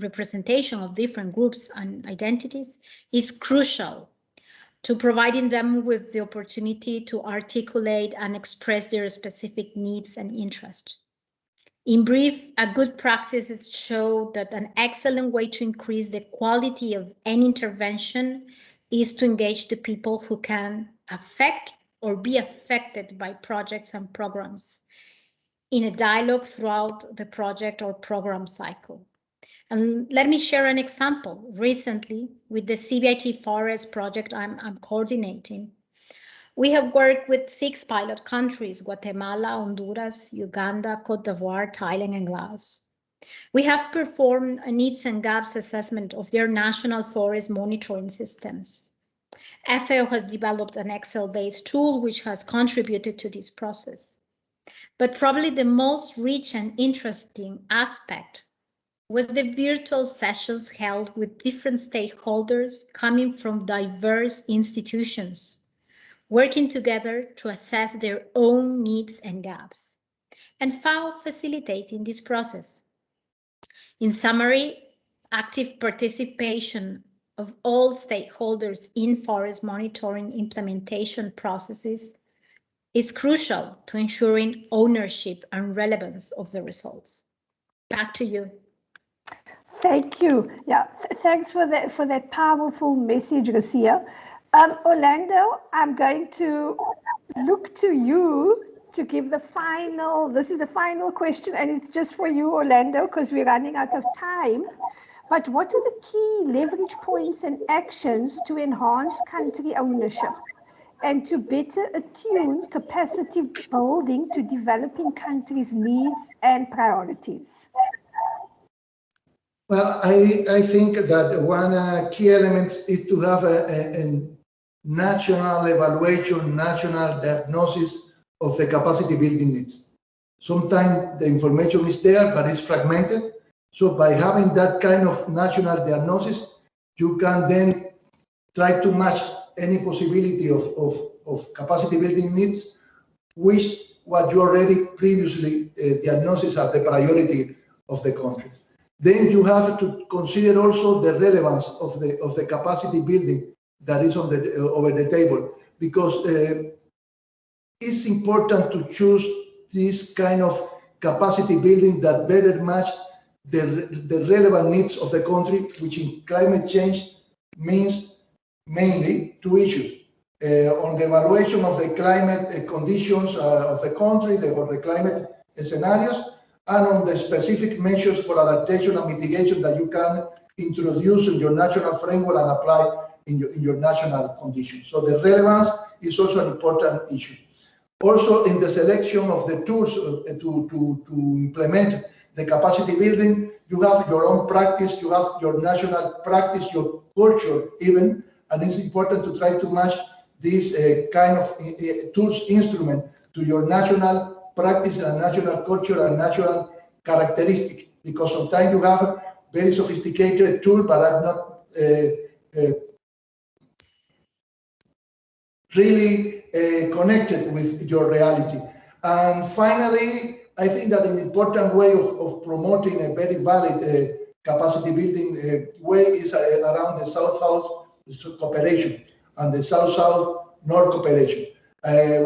representation of different groups and identities is crucial to providing them with the opportunity to articulate and express their specific needs and interests. In brief, a good practice is to show that an excellent way to increase the quality of any intervention is to engage the people who can affect or be affected by projects and programs in a dialogue throughout the project or program cycle. And let me share an example. Recently, with the CBIT Forest project I'm coordinating, we have worked with 6 pilot countries: Guatemala, Honduras, Uganda, Cote d'Ivoire, Thailand, and Laos. We have performed a needs and gaps assessment of their national forest monitoring systems. FAO has developed an Excel-based tool which has contributed to this process. But probably the most rich and interesting aspect was the virtual sessions held with different stakeholders coming from diverse institutions, working together to assess their own needs and gaps, and FAO facilitating this process. In summary, active participation of all stakeholders in forest monitoring implementation processes is crucial to ensuring ownership and relevance of the results. Back to you. Thank you. Yeah, thanks for that powerful message, Rosia. Orlando, I'm going to look to you to give the final. This is the final question, and it's just for you, Orlando, because we're running out of time. But what are the key leverage points and actions to enhance country ownership and to better attune capacity building to developing countries' needs and priorities? Well, I think that one key element is to have a national evaluation, national diagnosis of the capacity building needs. Sometimes the information is there, but it's fragmented. So by having that kind of national diagnosis, you can then try to match any possibility of capacity building needs with what you already previously diagnosed as the priority of the country. Then you have to consider also the relevance of the capacity building that is on the over the table, because it's important to choose this kind of capacity building that better match the relevant needs of the country, which in climate change means mainly two issues. On the evaluation of the climate conditions of the country, or the climate scenarios, and on the specific measures for adaptation and mitigation that you can introduce in your national framework and apply in your national conditions. So the relevance is also an important issue. Also, in the selection of the tools to implement the capacity building, you have your own practice, you have your national practice, your culture even, and it's important to try to match this kind of tools instrument to your national practice and national culture and natural characteristic, because sometimes you have very sophisticated tools but are not really connected with your reality. And finally, I think that an important way of promoting a very valid capacity building way is around the South-South cooperation and the South-South-North cooperation.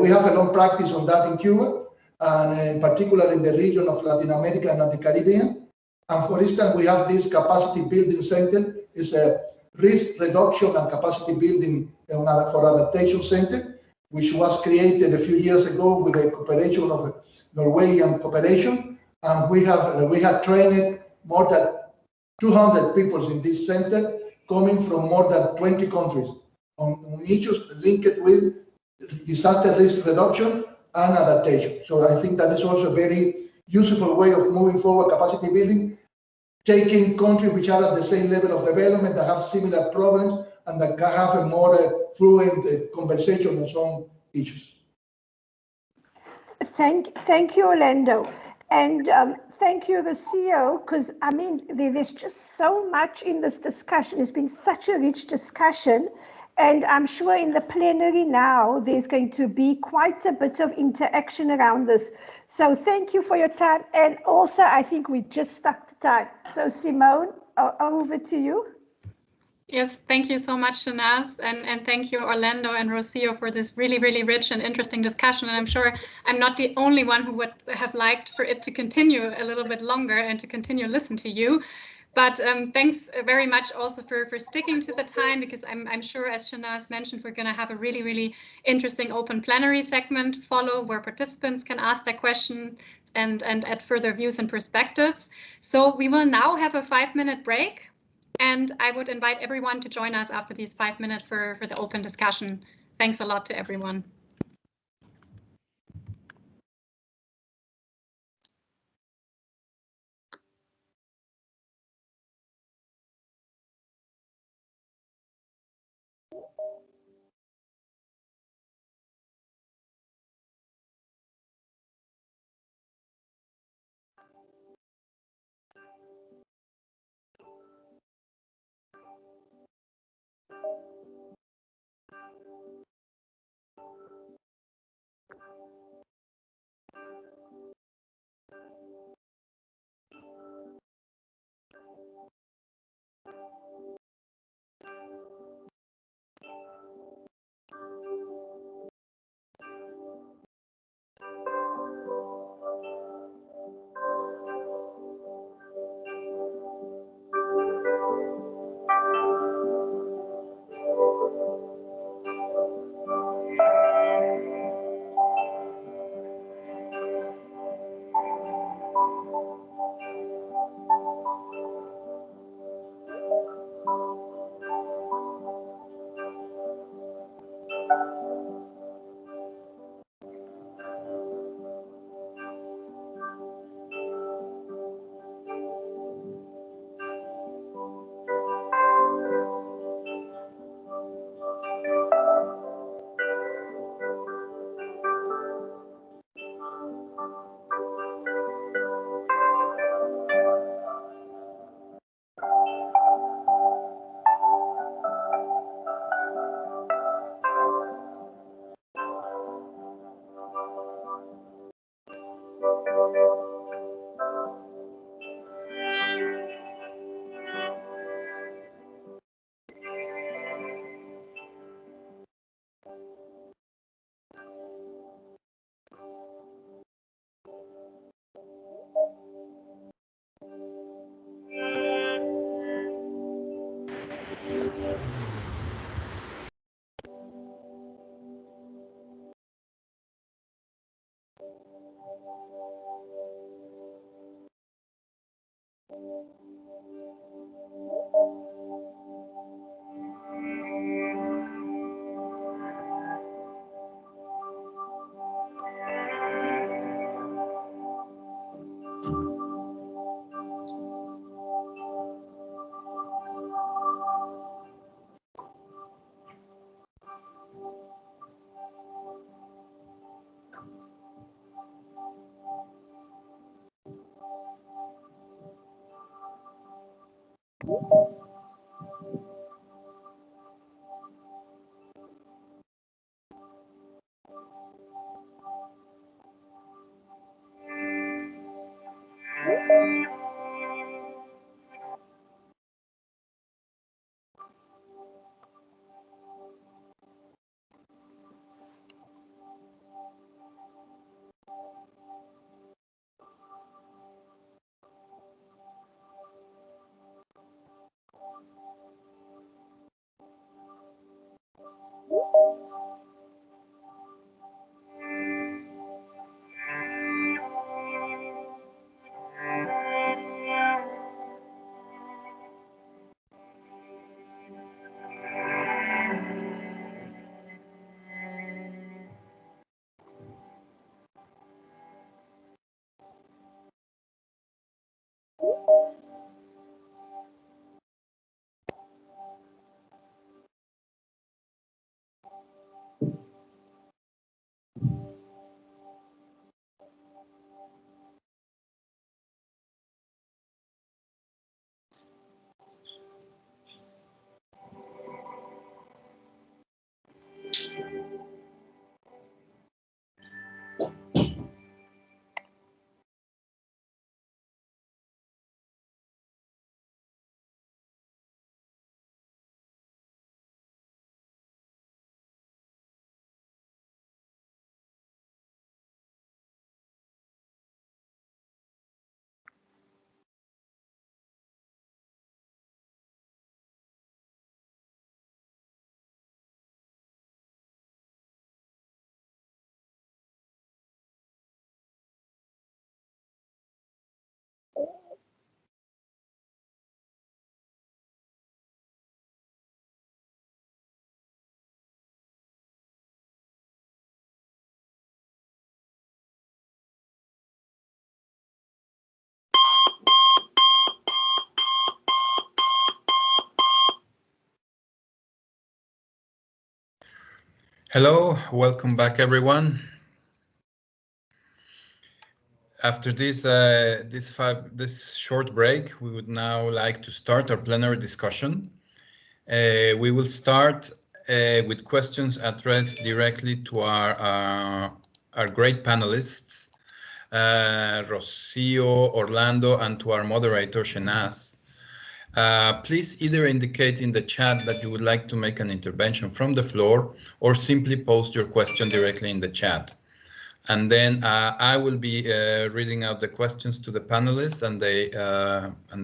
We have a long practice on that in Cuba, and in particular in the region of Latin America and the Caribbean. And for instance, we have this capacity building center. It's a risk reduction and capacity building for adaptation center, which was created a few years ago with the cooperation of Norwegian cooperation. And we have trained more than 200 people in this center, coming from more than 20 countries on issues linked with disaster risk reduction and adaptation. So I think that is also a very useful way of moving forward capacity building, taking countries which are at the same level of development, that have similar problems, and that can have a more fluent conversation on some issues. Thank you, Orlando. And thank you, Rocio, because I mean, there's just so much in this discussion. It's been such a rich discussion. And I'm sure in the plenary now, there's going to be quite a bit of interaction around this. So thank you for your time. And also, I think we just stuck to time. So Simone, over to you. Yes, thank you so much, Shanaz, and thank you, Orlando and Rocio, for this really, really rich and interesting discussion. And I'm sure I'm not the only one who would have liked for it to continue a little bit longer and to continue listen to you. But thanks very much also for sticking to the time, because I'm sure, as Shanaz mentioned, we're going to have a really, really interesting open plenary segment to follow, where participants can ask their question and add further views and perspectives. So we will now have a 5-minute break. And I would invite everyone to join us after these 5 minutes for the open discussion. Thanks a lot to everyone. Hello, welcome back, everyone. After this short break, we would now like to start our plenary discussion. We will start with questions addressed directly to our great panelists, Rocio, Orlando, and to our moderator, Shenaz. Please either indicate in the chat that you would like to make an intervention from the floor or simply post your question directly in the chat. And then I will be reading out the questions to the panelists, and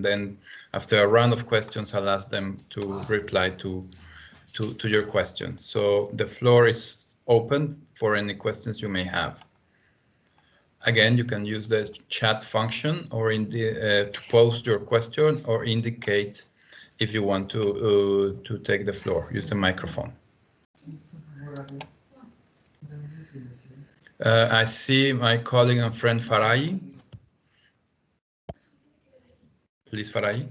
then after a round of questions, I'll ask them to reply to your questions. So the floor is open for any questions you may have. Again, you can use the chat function or to post your question or indicate if you want to take the floor. Use the microphone. I see my colleague and friend Farai. Please, Farai.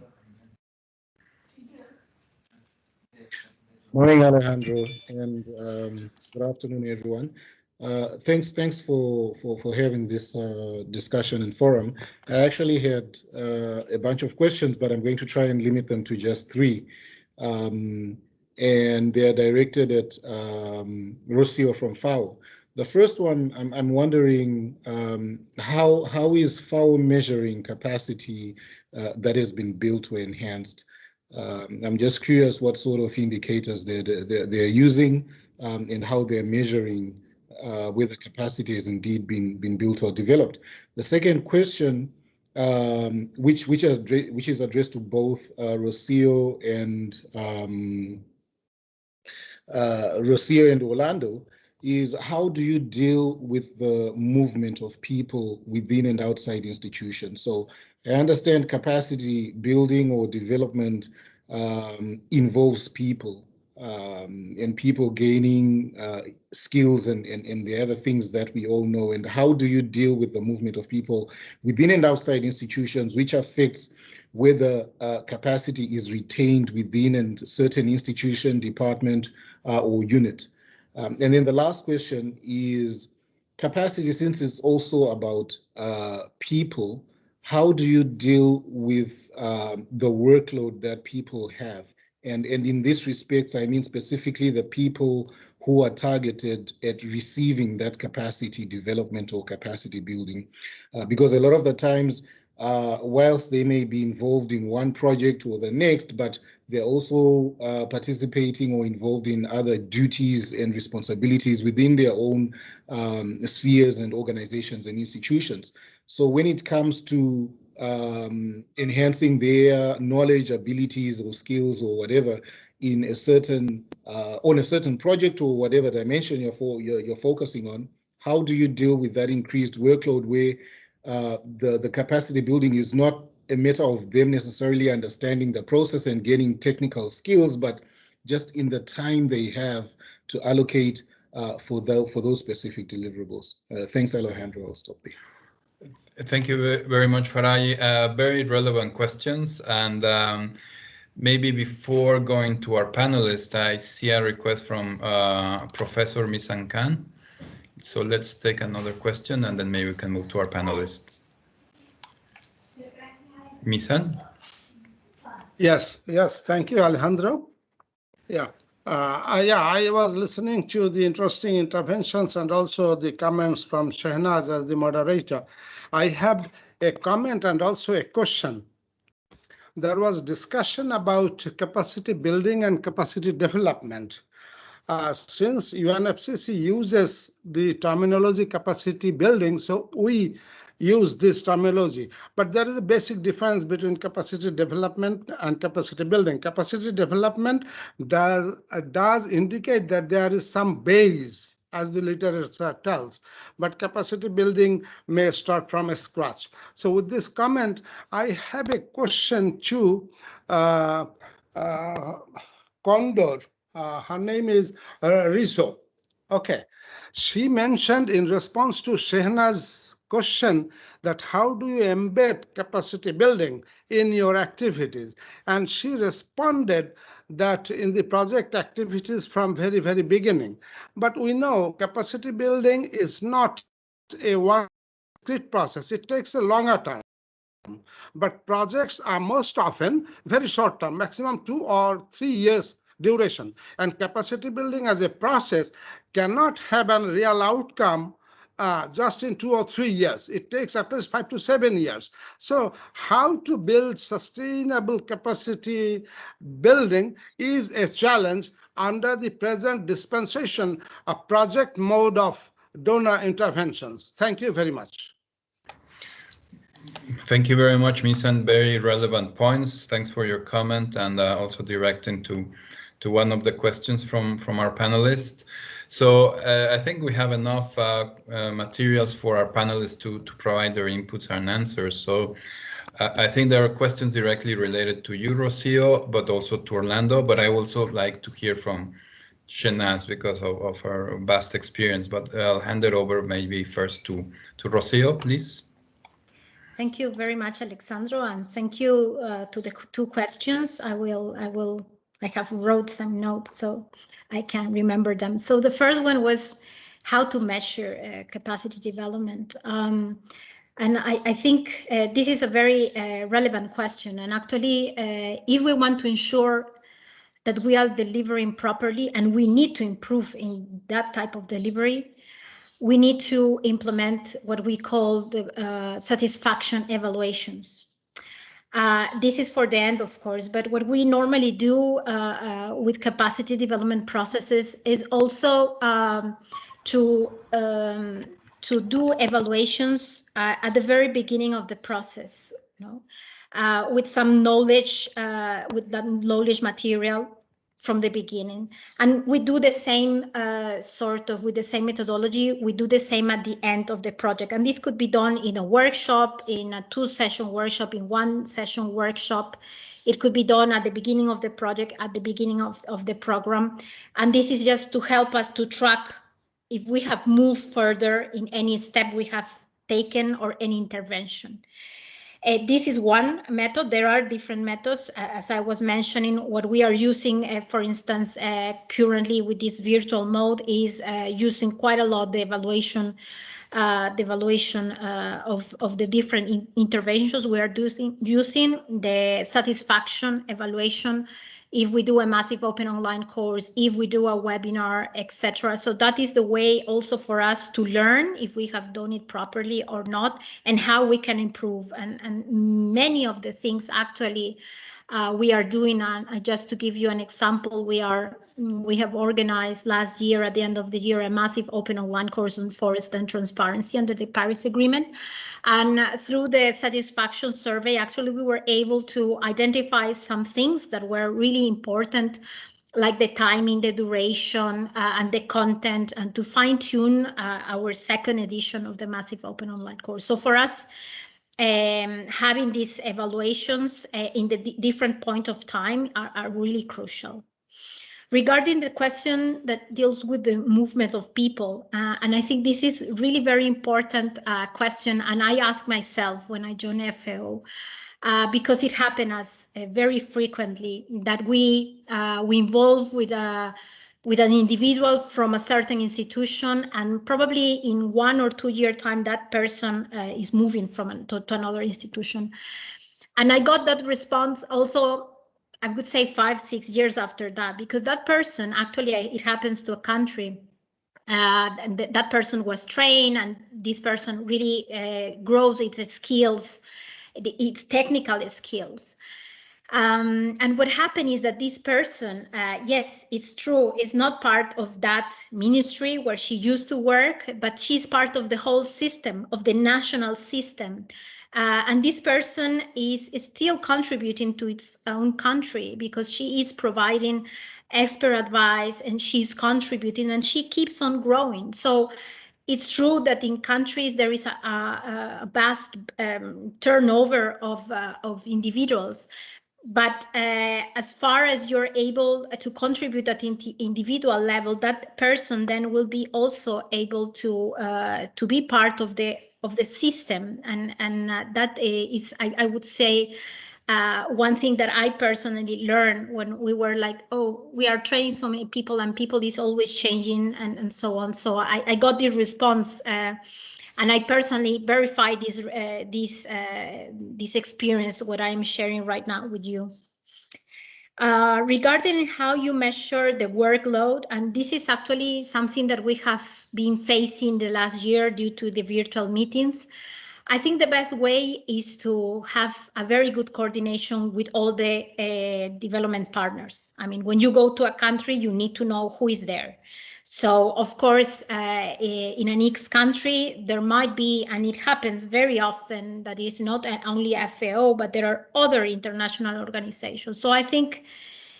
Morning, Alejandro, and good afternoon, everyone. Thanks for having this discussion and forum. I actually had a bunch of questions, but I'm going to try and limit them to just three. And they are directed at Rocio from FAO. The first one, I'm wondering how is FAO measuring capacity that has been built or enhanced? I'm just curious what sort of indicators they're using and how they're measuring whether capacity has indeed been built or developed. The second question, which is addressed to both Rocio and Orlando, is how do you deal with the movement of people within and outside institutions? So I understand capacity building or development involves people and people gaining skills and the other things that we all know. And how do you deal with the movement of people within and outside institutions, which affects whether capacity is retained within a certain institution, department, or unit? And then the last question is capacity, since it's also about people, how do you deal with the workload that people have? And in this respect, I mean specifically the people who are targeted at receiving that capacity development or capacity building. Because a lot of the times, whilst they may be involved in one project or the next, but they're also participating or involved in other duties and responsibilities within their own spheres and organizations and institutions. So when it comes to enhancing their knowledge, abilities, or skills, or whatever, in a certain on a certain project or whatever dimension you're focusing on, how do you deal with that increased workload where the capacity building is not a matter of them necessarily understanding the process and getting technical skills, but just in the time they have to allocate for those specific deliverables? Thanks, Alejandro. I'll stop there. Thank you very much, Farai. Very relevant questions. And maybe before going to our panelists, I see a request from Professor Misan Khan. So let's take another question and then maybe we can move to our panelists. Misan? Yes, thank you, Alejandro. Yeah, I was listening to the interesting interventions and also the comments from Shehnaz as the moderator. I have a comment and also a question. There was discussion about capacity building and capacity development. Since UNFCCC uses the terminology capacity building, so we use this terminology. But there is a basic difference between capacity development and capacity building. Capacity development does indicate that there is some base, as the literature tells, but capacity building may start from scratch. So with this comment, I have a question to Condor. Her name is Rizzo. Okay. She mentioned in response to Shehnaz's question that how do you embed capacity building in your activities? And she responded that in the project activities from very, very beginning. But we know capacity building is not a one discrete process. It takes a longer time. But projects are most often very short term, maximum 2 or 3 years duration. And capacity building as a process cannot have a real outcome just in 2 or 3 years. It takes at least 5 to 7 years. So how to build sustainable capacity building is a challenge under the present dispensation of project mode of donor interventions. Thank you very much. Thank you very much, Misan. Very relevant points. Thanks for your comment and also directing to one of the questions from our panelists. So I think we have enough materials for our panelists to provide their inputs and answers. So I think there are questions directly related to you, Rocio, but also to Orlando. But I also like to hear from Shehnaz because of her vast experience. But I'll hand it over maybe first to Rocio, please. Thank you very much, Alexandro, and thank you to the two questions. I have wrote some notes so I can remember them. So the first one was how to measure capacity development. And I think this is a very relevant question. And actually, if we want to ensure that we are delivering properly, and we need to improve in that type of delivery, we need to implement what we call the satisfaction evaluations. This is for the end, of course, but what we normally do with capacity development processes is also to do evaluations at the very beginning of the process, with some knowledge, with that knowledge material from the beginning. And we do the same with the same methodology. We do the same at the end of the project. And this could be done in a workshop, in a 2-session workshop, in 1-session workshop. It could be done at the beginning of the project, at the beginning of the program. And this is just to help us to track if we have moved further in any step we have taken or any intervention. This is one method. There are different methods. As I was mentioning, what we are using, for instance, currently with this virtual mode is using quite a lot the evaluation the evaluation of the different interventions we are using the satisfaction evaluation, if we do a massive open online course, if we do a webinar, etc. So that is the way also for us to learn if we have done it properly or not, and how we can improve. And many of the things actually we are doing, and just to give you an example, we have organized last year at the end of the year a massive open online course on forest and transparency under the Paris Agreement, and through the satisfaction survey, actually we were able to identify some things that were really important, like the timing, the duration, and the content, and to fine-tune our second edition of the massive open online course. So for us, having these evaluations in the different point of time are really crucial. Regarding the question that deals with the movement of people, and I think this is really very important question, and I ask myself when I join FAO, because it happens very frequently that we involve with an individual from a certain institution, and probably in 1 or 2 year time that person is moving from to another institution. And I got that response also, I would say 5-6 years after that, because that person actually, it happens to a country, and that person was trained, and this person really grows its skills, its technical skills. And what happened is that this person, yes, it's true, is not part of that ministry where she used to work, but she's part of the whole system, of the national system. And this person is still contributing to its own country because she is providing expert advice, and she's contributing, and she keeps on growing. So it's true that in countries there is a vast turnover of individuals. But as far as you're able to contribute at individual level, that person then will be also able to be part of the system, and that is, I would say, one thing that I personally learned when we were like, oh, we are training so many people, and people is always changing, and so on. So I got the response. And I personally verified this experience, what I'm sharing right now with you. Regarding how you measure the workload, and this is actually something that we have been facing the last year due to the virtual meetings. I think the best way is to have a very good coordination with all the development partners. I mean, when you go to a country, you need to know who is there. So, of course, in an X country, there might be, and it happens very often, that it's not only FAO, but there are other international organizations. So I think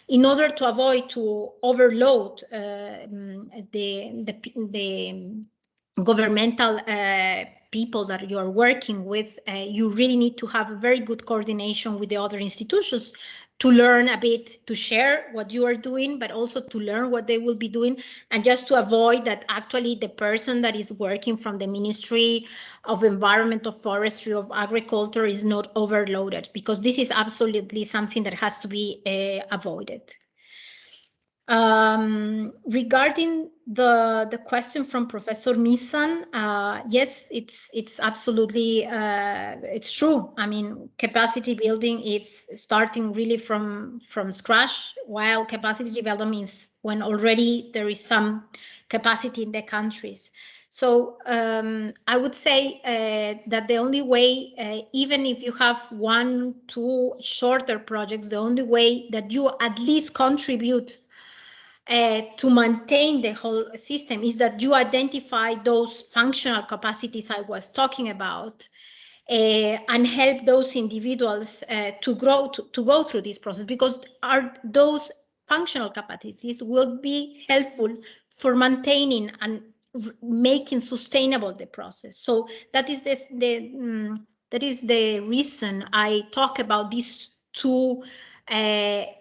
in order to avoid to overload the governmental people that you are working with, you really need to have a very good coordination with the other institutions to learn a bit, to share what you are doing, but also to learn what they will be doing, and just to avoid that actually the person that is working from the Ministry of Environment, of Forestry, of Agriculture is not overloaded, because this is absolutely something that has to be avoided. Regarding the question from Professor Misan, yes, it's absolutely it's true. I mean, capacity building, it's starting really from scratch, while capacity development is when already there is some capacity in the countries. So I would say that the only way, even if you have 1-2 shorter projects, the only way that you at least contribute to maintain the whole system is that you identify those functional capacities I was talking about, and help those individuals to grow, to go through this process, because those functional capacities will be helpful for maintaining and making sustainable the process. So that is the reason I talk about these two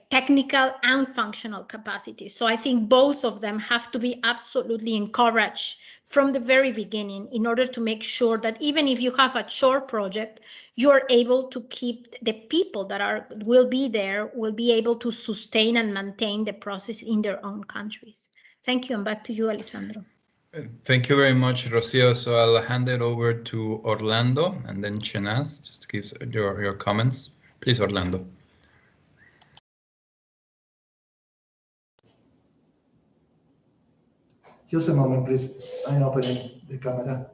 technical and functional capacities. So I think both of them have to be absolutely encouraged from the very beginning, in order to make sure that even if you have a short project, you're able to keep the people that will be there, will be able to sustain and maintain the process in their own countries. Thank you, and back to you, Alessandro. Thank you very much, Rocio. So I'll hand it over to Orlando and then Shenaz, just to give your comments. Please, Orlando. Just a moment, please. I'm opening the camera.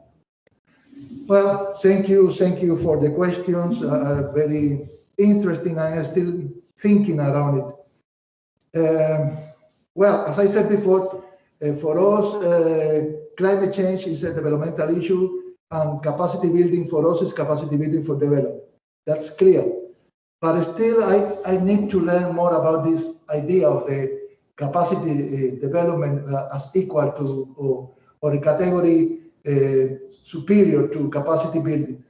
Well, thank you for the questions. Are very interesting. I am still thinking around it. Well, as I said before, for us, climate change is a developmental issue, and capacity building for us is capacity building for development. That's clear. But still, I need to learn more about this idea of the capacity development as equal to or a category superior to capacity building.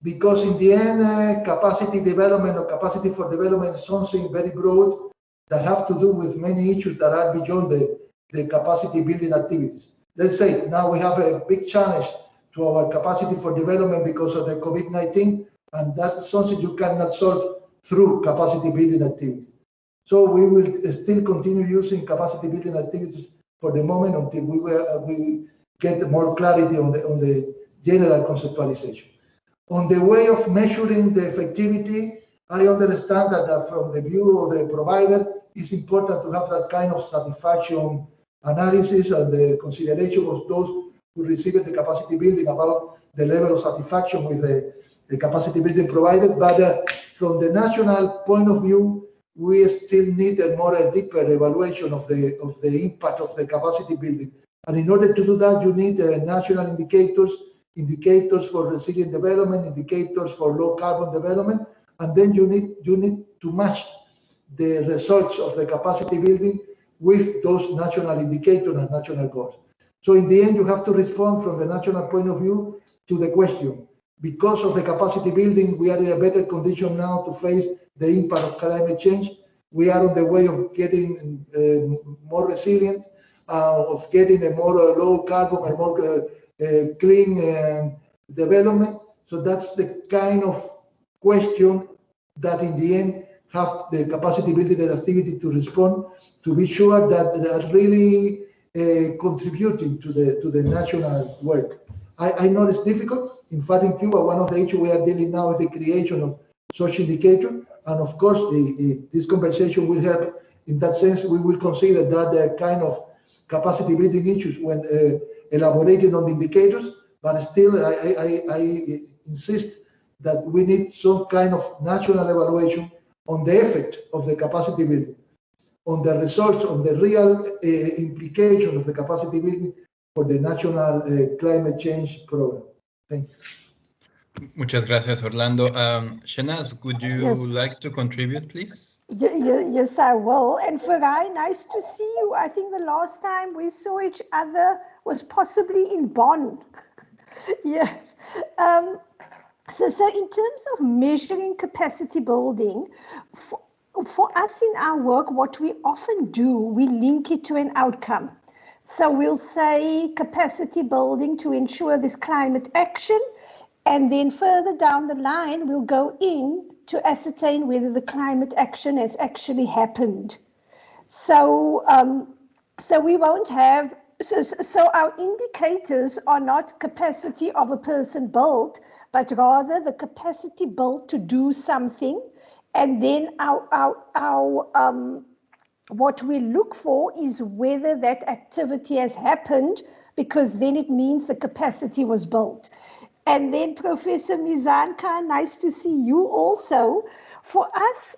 Because in the end, capacity development or capacity for development is something very broad that have to do with many issues that are beyond the capacity building activities. Let's say now we have a big challenge to our capacity for development because of the COVID-19, and that's something you cannot solve through capacity building activities. So we will still continue using capacity building activities for the moment until we get more clarity on the general conceptualization. On the way of measuring the effectivity, I understand that from the view of the provider, it's important to have that kind of satisfaction analysis and the consideration of those who receive the capacity building about the level of satisfaction with the capacity building provided. But from the national point of view, we still need a deeper evaluation of the impact of the capacity building. And in order to do that, you need national indicators for resilient development, indicators for low carbon development, and then you need to match the results of the capacity building with those national indicators and national goals. So in the end, you have to respond from the national point of view to the question. Because of the capacity building, we are in a better condition now to face the impact of climate change. We are on the way of getting more resilient, of getting a more low carbon and more clean development. So that's the kind of question that in the end have the capacity building activity to respond, to be sure that they are really contributing to the national work. I know it's difficult. In fact, in Cuba, one of the issues we are dealing now is the creation of such indicator. And of course, this conversation will help. In that sense, we will consider that kind of capacity building issues when elaborating on the indicators. But still, I insist that we need some kind of national evaluation on the effect of the capacity building, on the results, on the real implication of the capacity building for the national climate change program. Thank you. Muchas gracias, Orlando. Shenaz, would you like to contribute, please? Yes, I will. And Farai, nice to see you. I think the last time we saw each other was possibly in Bonn. Yes. So in terms of measuring capacity building, for us in our work, what we often do, we link it to an outcome. So we'll say capacity building to ensure this climate action, and then further down the line, we'll go in to ascertain whether the climate action has actually happened. So, so we won't have, so our indicators are not capacity of a person built, but rather the capacity built to do something. And then what we look for is whether that activity has happened, because then it means the capacity was built. And then Professor Mizanka, nice to see you also. For us,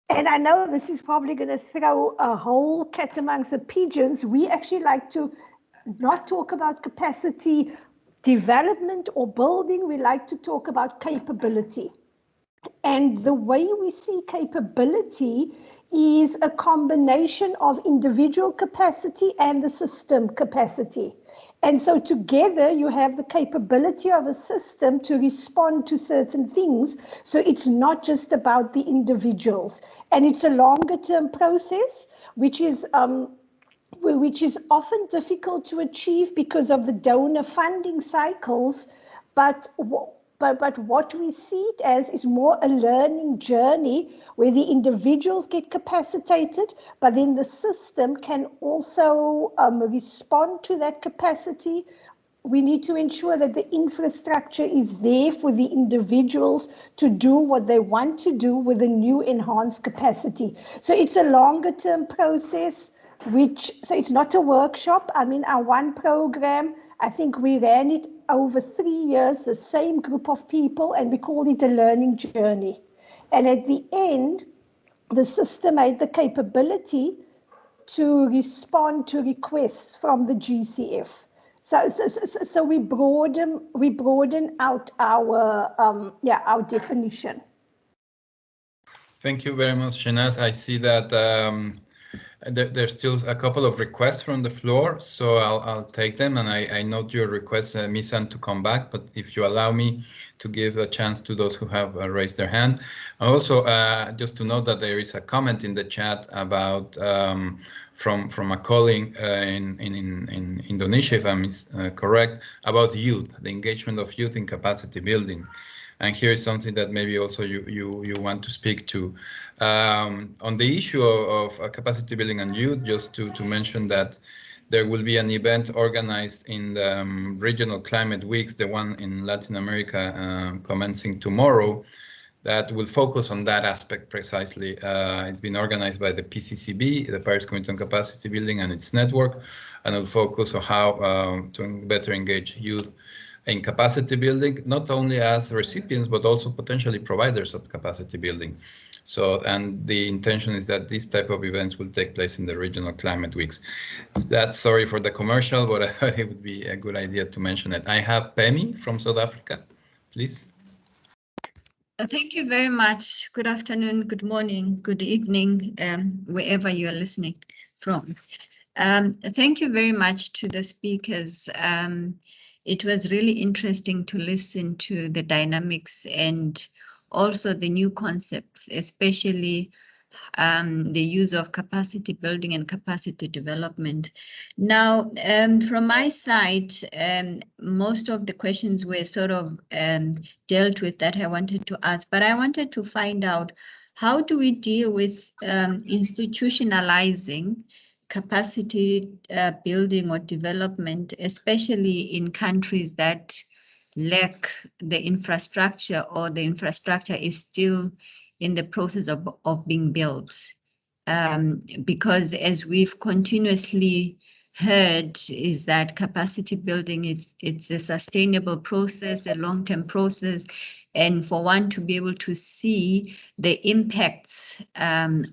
and I know this is probably going to throw a whole cat amongst the pigeons, we actually like to not talk about capacity development or building, we like to talk about capability. And the way we see capability is a combination of individual capacity and the system capacity. And so together you have the capability of a system to respond to certain things. So it's not just about the individuals. And it's a longer term process, which is often difficult to achieve because of the donor funding cycles. But But what we see it as is more a learning journey where the individuals get capacitated, but then the system can also respond to that capacity. We need to ensure that the infrastructure is there for the individuals to do what they want to do with a new enhanced capacity. So it's a longer term process, so it's not a workshop. I mean, our one program, I think we ran it over 3 years, the same group of people, and we called it a learning journey. And at the end, the system had the capability to respond to requests from the GCF. So we broaden out our definition. Thank you very much, Shanaz. I see that there's still a couple of requests from the floor, so I'll take them, and I note your request, Misan, to come back, but if you allow me to give a chance to those who have raised their hand. Also, just to note that there is a comment in the chat about from a colleague in Indonesia, if I'm correct, about youth, the engagement of youth in capacity building. And here is something that maybe also you want to speak to. On the issue of capacity building and youth, just to mention that there will be an event organized in the regional climate weeks, the one in Latin America commencing tomorrow, that will focus on that aspect precisely. It's been organized by the PCCB, the Paris Committee on Capacity Building, and its network, and will focus on how to better engage youth in capacity building, not only as recipients, but also potentially providers of capacity building. So, and the intention is that this type of events will take place in the regional climate weeks. That's sorry for the commercial, but I thought it would be a good idea to mention it. I have Pemi from South Africa, please. Thank you very much. Good afternoon, good morning, good evening, wherever you are listening from. Thank you very much to the speakers. It was really interesting to listen to the dynamics and also the new concepts, especially the use of capacity building and capacity development. Now, from my side, most of the questions were sort of dealt with that I wanted to ask, but I wanted to find out, how do we deal with institutionalizing capacity building or development, especially in countries that lack the infrastructure, or the infrastructure is still in the process of being built? Because as we've continuously heard, is that capacity building, it's a sustainable process, a long-term process, and for one to be able to see the impacts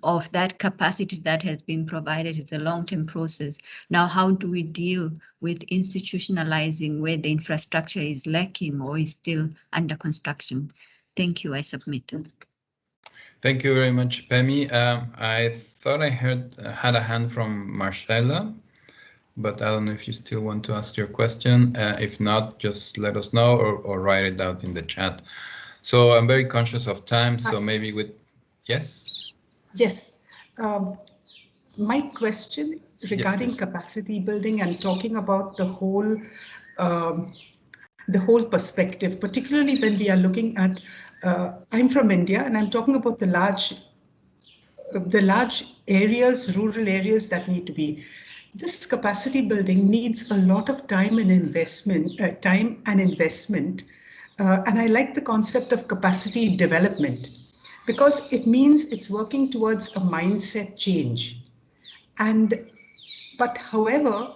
of that capacity that has been provided, it's a long-term process. Now, how do we deal with institutionalizing where the infrastructure is lacking or is still under construction? Thank you. I submit. Thank you very much, Pemi. I thought I had a hand from Marcella, but I don't know if you still want to ask your question. If not, just let us know or write it out in the chat. So I'm very conscious of time, so maybe with, yes? Yes. My question regarding capacity building and talking about the whole perspective, particularly when we are looking at, I'm from India, and I'm talking about the large areas, rural areas that need to be. This capacity building needs a lot of time and investment, and I like the concept of capacity development, because it means it's working towards a mindset change. But however,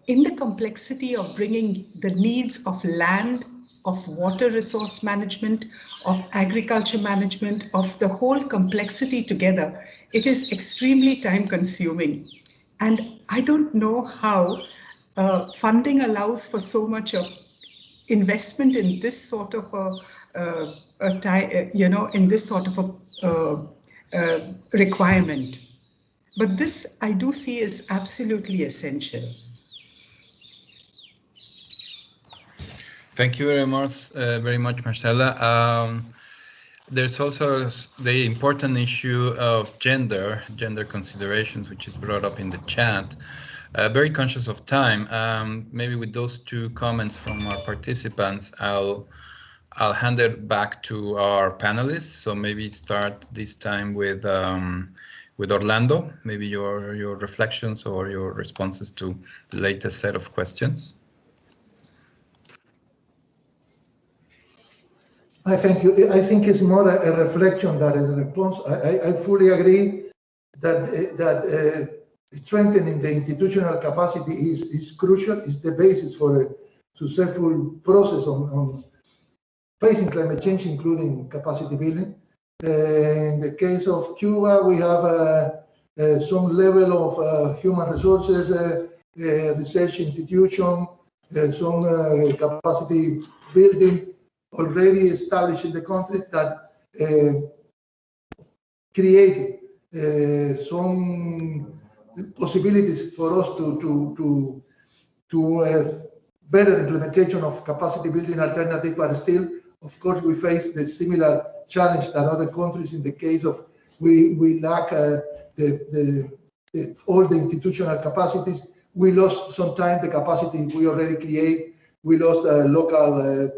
in the complexity of bringing the needs of land, of water resource management, of agriculture management, of the whole complexity together, it is extremely time consuming. And I don't know how funding allows for so much of investment in this sort of in this sort of a requirement. But this I do see as absolutely essential. Thank you very much, Marcella. There's also the important issue of gender considerations, which is brought up in the chat. Very conscious of time. Maybe with those two comments from our participants, I'll I'll hand it back to our panelists. So maybe start this time with Orlando. Maybe your reflections or your responses to the latest set of questions. I thank you. I think it's more a reflection than a response. I fully agree that strengthening the institutional capacity is crucial. It's the basis for a successful process on facing climate change, including capacity building. In the case of Cuba, we have some level of human resources, research institution, some capacity building already established in the countries that create some possibilities for us to better implementation of capacity building alternative, but still, of course, we face the similar challenge that other countries in the case of we lack all the institutional capacities. We lost sometimes the capacity we already create. We lost local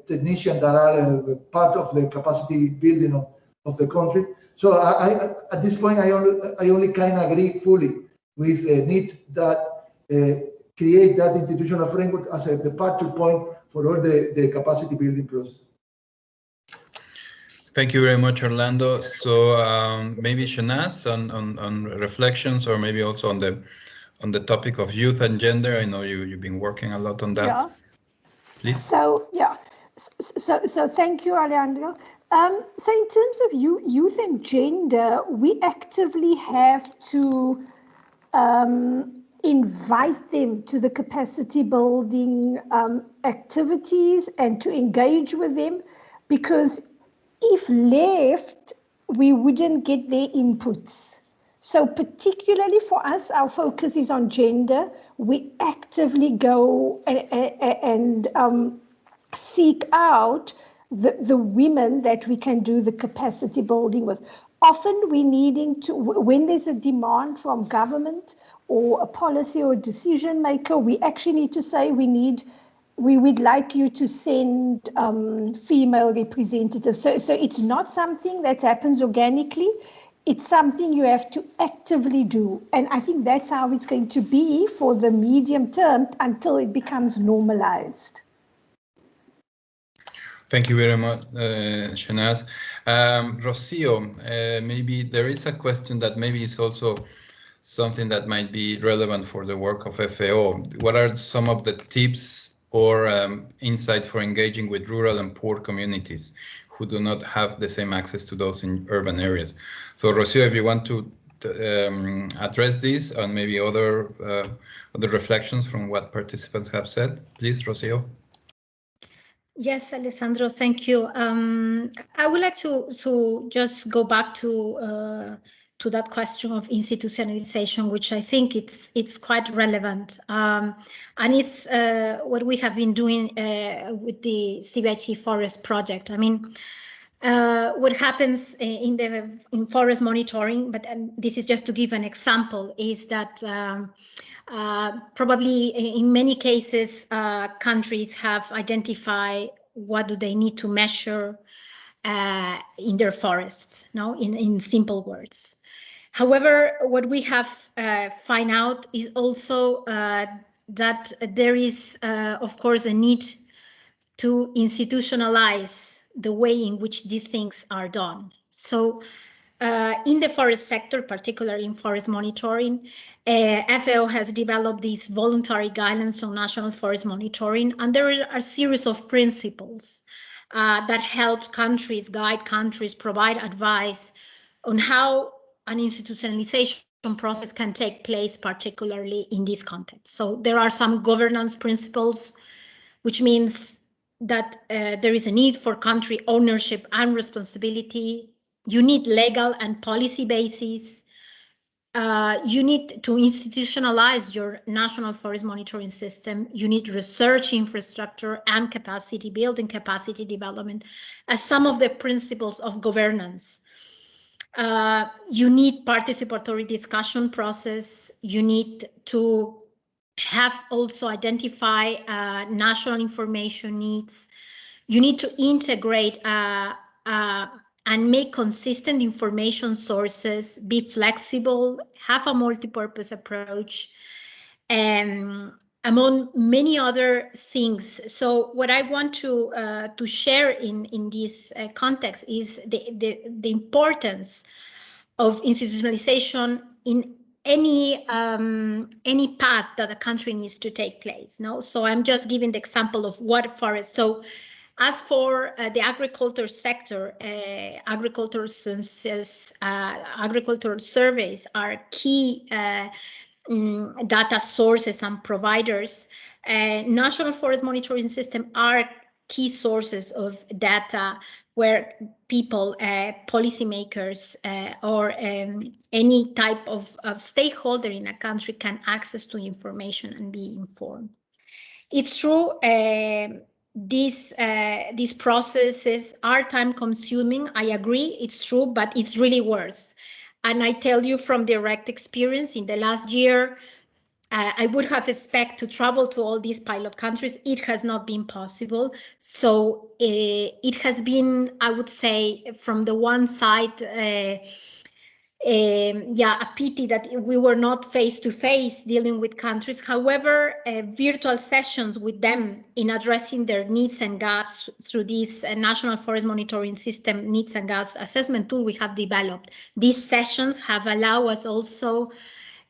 technicians that are part of the capacity building of the country. So at this point, I only kind of agree fully with the need that create that institutional framework as a departure point for all the capacity building process. Thank you very much, Orlando. So maybe Shanaz on reflections, or maybe also on the topic of youth and gender. I know you've been working a lot on that. Yeah. Please. So yeah, so thank you, Alejandro. So in terms of youth and gender, we actively have to invite them to the capacity building activities and to engage with them, because if left, we wouldn't get their inputs. So particularly for us, our focus is on gender. We actively go and seek out the women that we can do the capacity building with. Often we're needing to, when there's a demand from government or a policy or a decision maker, we actually need to say we would like you to send female representatives. So it's not something that happens organically. It's something you have to actively do. And I think that's how it's going to be for the medium term until it becomes normalized. Thank you very much, Shanaz. Rocio, maybe there is a question that maybe is also something that might be relevant for the work of FAO. What are some of the tips or insights for engaging with rural and poor communities who do not have the same access to those in urban areas? So Rocio, if you want to address this and maybe other reflections from what participants have said, please, Rocio. Yes, Alessandro, thank you. I would like to just go back to that question of institutionalization, which I think it's quite relevant, and it's what we have been doing with the CBIT Forest Project. I mean, what happens in forest monitoring, but this is just to give an example, is that probably in many cases, countries have identified what do they need to measure in their forests, in simple words. However, what we have find out is also that there is, of course, a need to institutionalize the way in which these things are done. So in the forest sector, particularly in forest monitoring, FAO has developed these voluntary guidelines on national forest monitoring, and there are a series of principles that help countries, guide countries, provide advice on how an institutionalization process can take place, particularly in this context. So there are some governance principles, which means that there is a need for country ownership and responsibility. You need legal and policy bases. You need to institutionalize your national forest monitoring system. You need research infrastructure and capacity building, capacity development as some of the principles of governance. You need participatory discussion process. You need to have also identify national information needs. You need to integrate and make consistent information sources, be flexible, have a multi-purpose approach, among many other things. So what I want to share in this context is the importance of institutionalization in any path that a country needs to take place. No, so I'm just giving the example of what forest. So as for the agriculture sector, agricultural surveys are key data sources and providers. National forest monitoring system are key sources of data where people, policymakers, or any type of stakeholder in a country can access to information and be informed. It's true, these processes are time consuming. I agree, it's true, but it's really worth. And I tell you from direct experience, in the last year, I would have expected to travel to all these pilot countries. It has not been possible. So it has been, I would say, from the one side, a pity that we were not face-to-face dealing with countries. However, virtual sessions with them in addressing their needs and gaps through this National Forest Monitoring System needs and gaps assessment tool we have developed. These sessions have allowed us also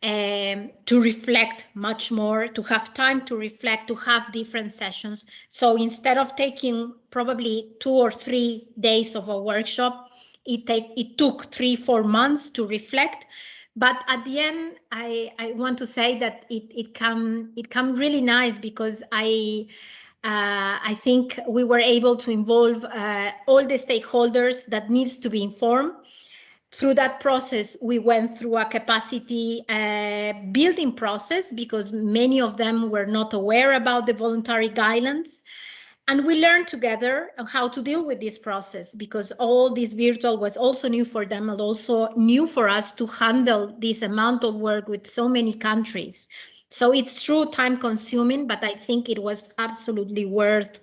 to reflect much more, to have time to reflect, to have different sessions. So instead of taking probably 2 or 3 days of a workshop, it took 3-4 months to reflect. But at the end, I want to say that it come really nice, because I think we were able to involve all the stakeholders that needs to be informed. Through that process, we went through a capacity building process, because many of them were not aware about the voluntary guidelines. And we learned together how to deal with this process, because all this virtual was also new for them, and also new for us to handle this amount of work with so many countries. So it's true, time consuming, but I think it was absolutely worth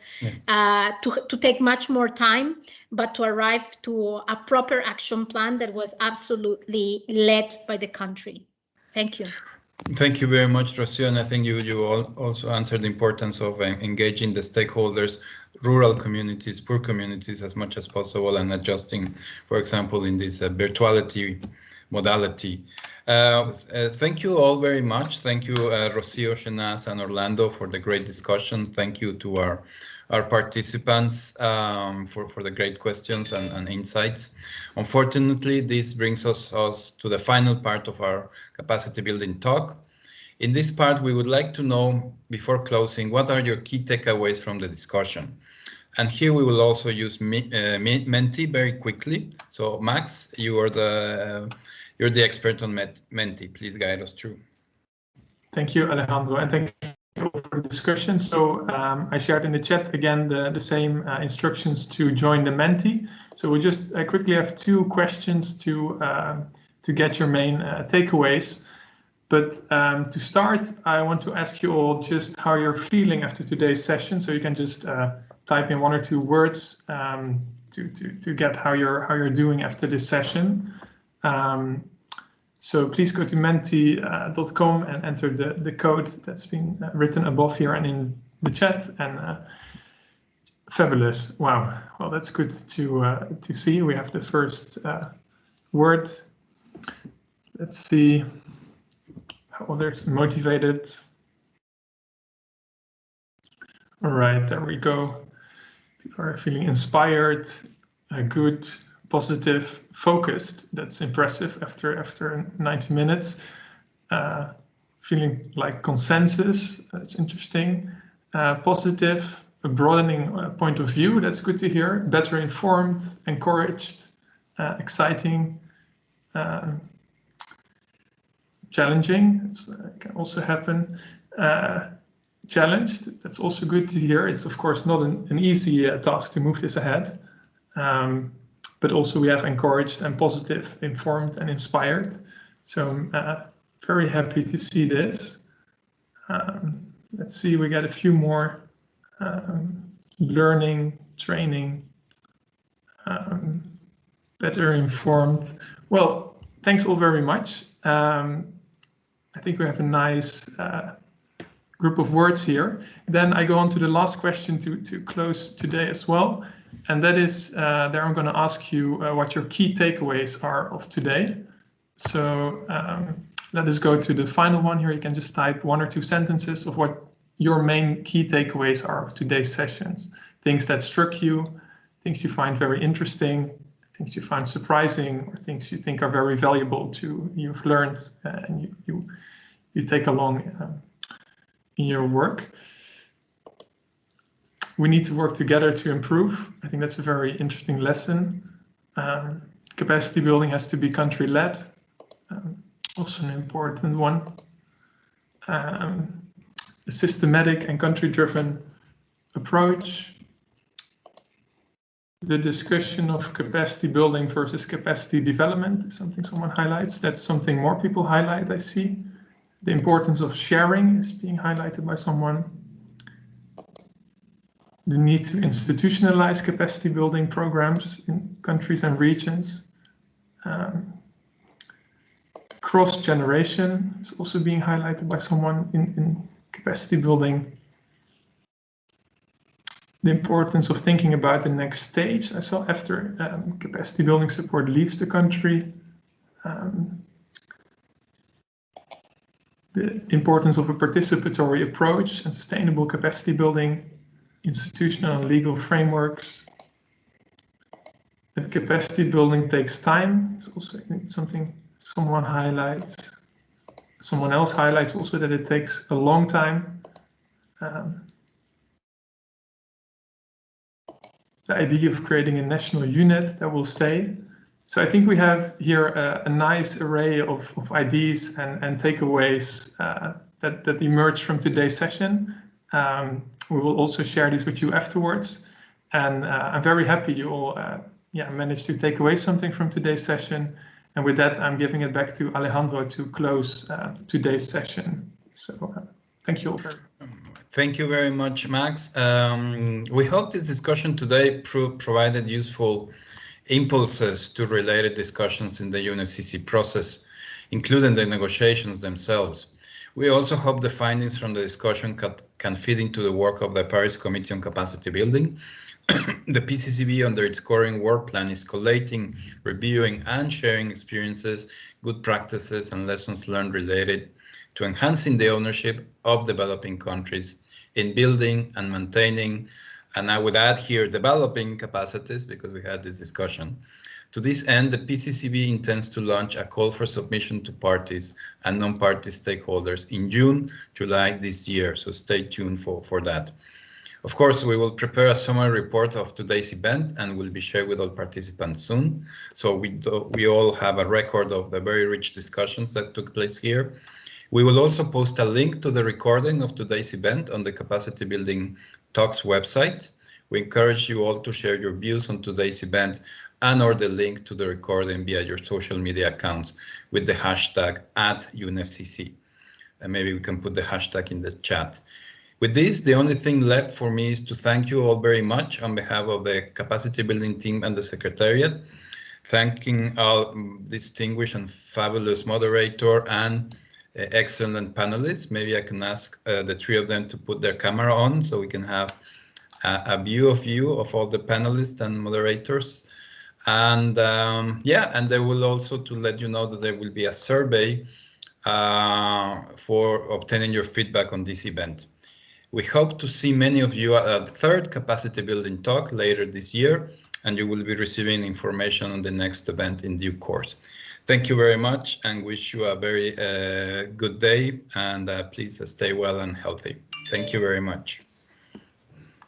to take much more time, but to arrive to a proper action plan that was absolutely led by the country. Thank you. Thank you very much, Rocio, and I think you also answered the importance of engaging the stakeholders, rural communities, poor communities as much as possible, and adjusting, for example, in this virtuality modality. Thank you all very much. Thank you, Rocio, Shenaz, and Orlando, for the great discussion. Thank you to our participants for the great questions and insights. Unfortunately, this brings us to the final part of our capacity building talk. In this part, we would like to know, before closing, what are your key takeaways from the discussion? And here we will also use Menti very quickly. So Max, you're the expert on Menti. Please guide us through. Thank you, Alejandro, and thank you for the discussion. So I shared in the chat again the same instructions to join the Menti. So we just quickly have 2 questions to get your main takeaways. But to start, I want to ask you all just how you're feeling after today's session. So you can just type in 1 or 2 words to get how you're doing after this session. So please go to menti.com and enter the code that's been written above here and in the chat. And fabulous! Wow. Well, that's good to see. We have the first word. Let's see how others motivated. All right, there we go. People are feeling inspired, good, positive, focused. That's impressive after 90 minutes. Feeling like consensus. That's interesting. Positive, a broadening point of view. That's good to hear. Better informed, encouraged, exciting, challenging. That can also happen. Challenged. That's also good to hear. It's of course not an easy task to move this ahead. But also we have encouraged and positive, informed and inspired. So I'm very happy to see this. Let's see, we got a few more. Learning, training, better informed. Well, thanks all very much. I think we have a nice group of words here. Then I go on to the last question to close today as well. And that is, there I'm going to ask you what your key takeaways are of today. So let us go to the final one here. You can just type 1 or 2 sentences of what your main key takeaways are of today's sessions. Things that struck you, things you find very interesting, things you find surprising, or things you think are very valuable to you've learned and you take along in your work. We need to work together to improve. I think that's a very interesting lesson. Capacity building has to be country-led, also an important one. A systematic and country-driven approach. The discussion of capacity building versus capacity development is something someone highlights. That's something more people highlight, I see. The importance of sharing is being highlighted by someone. The need to institutionalize capacity building programs in countries and regions. Cross-generation is also being highlighted by someone in capacity building. The importance of thinking about the next stage, I saw after capacity building support leaves the country. The importance of a participatory approach and sustainable capacity building, institutional and legal frameworks. That capacity building takes time is also something someone highlights. Someone else highlights also that it takes a long time. The idea of creating a national unit that will stay. So I think we have here a nice array of ideas and takeaways that emerge from today's session. We will also share these with you afterwards. And I'm very happy you all managed to take away something from today's session. And with that, I'm giving it back to Alejandro to close today's session. So thank you all very much. Thank you very much, Max. We hope this discussion today provided useful impulses to related discussions in the UNFCCC process, including the negotiations themselves. We also hope the findings from the discussion can feed into the work of the Paris Committee on Capacity Building. The PCCB, under its current work plan, is collating, reviewing, and sharing experiences, good practices, and lessons learned related to enhancing the ownership of developing countries in building and maintaining, and I would add here, developing capacities, because we had this discussion. To this end, the PCCB intends to launch a call for submission to parties and non-party stakeholders in June, July this year, so stay tuned for that. Of course, we will prepare a summary report of today's event and will be shared with all participants soon. So we all have a record of the very rich discussions that took place here. We will also post a link to the recording of today's event on the Capacity Building Talks website. We encourage you all to share your views on today's event and/or the link to the recording via your social media accounts with the hashtag @UNFCCC. And maybe we can put the hashtag in the chat. With this, the only thing left for me is to thank you all very much on behalf of the Capacity Building team and the Secretariat, thanking our distinguished and fabulous moderator and excellent panelists. Maybe I can ask the three of them to put their camera on so we can have a view of all the panelists and moderators. And and they will also to let you know that there will be a survey for obtaining your feedback on this event. We hope to see many of you at the third Capacity Building Talk later this year, and you will be receiving information on the next event in due course. Thank you very much and wish you a very good day, and please stay well and healthy. Thank you very much.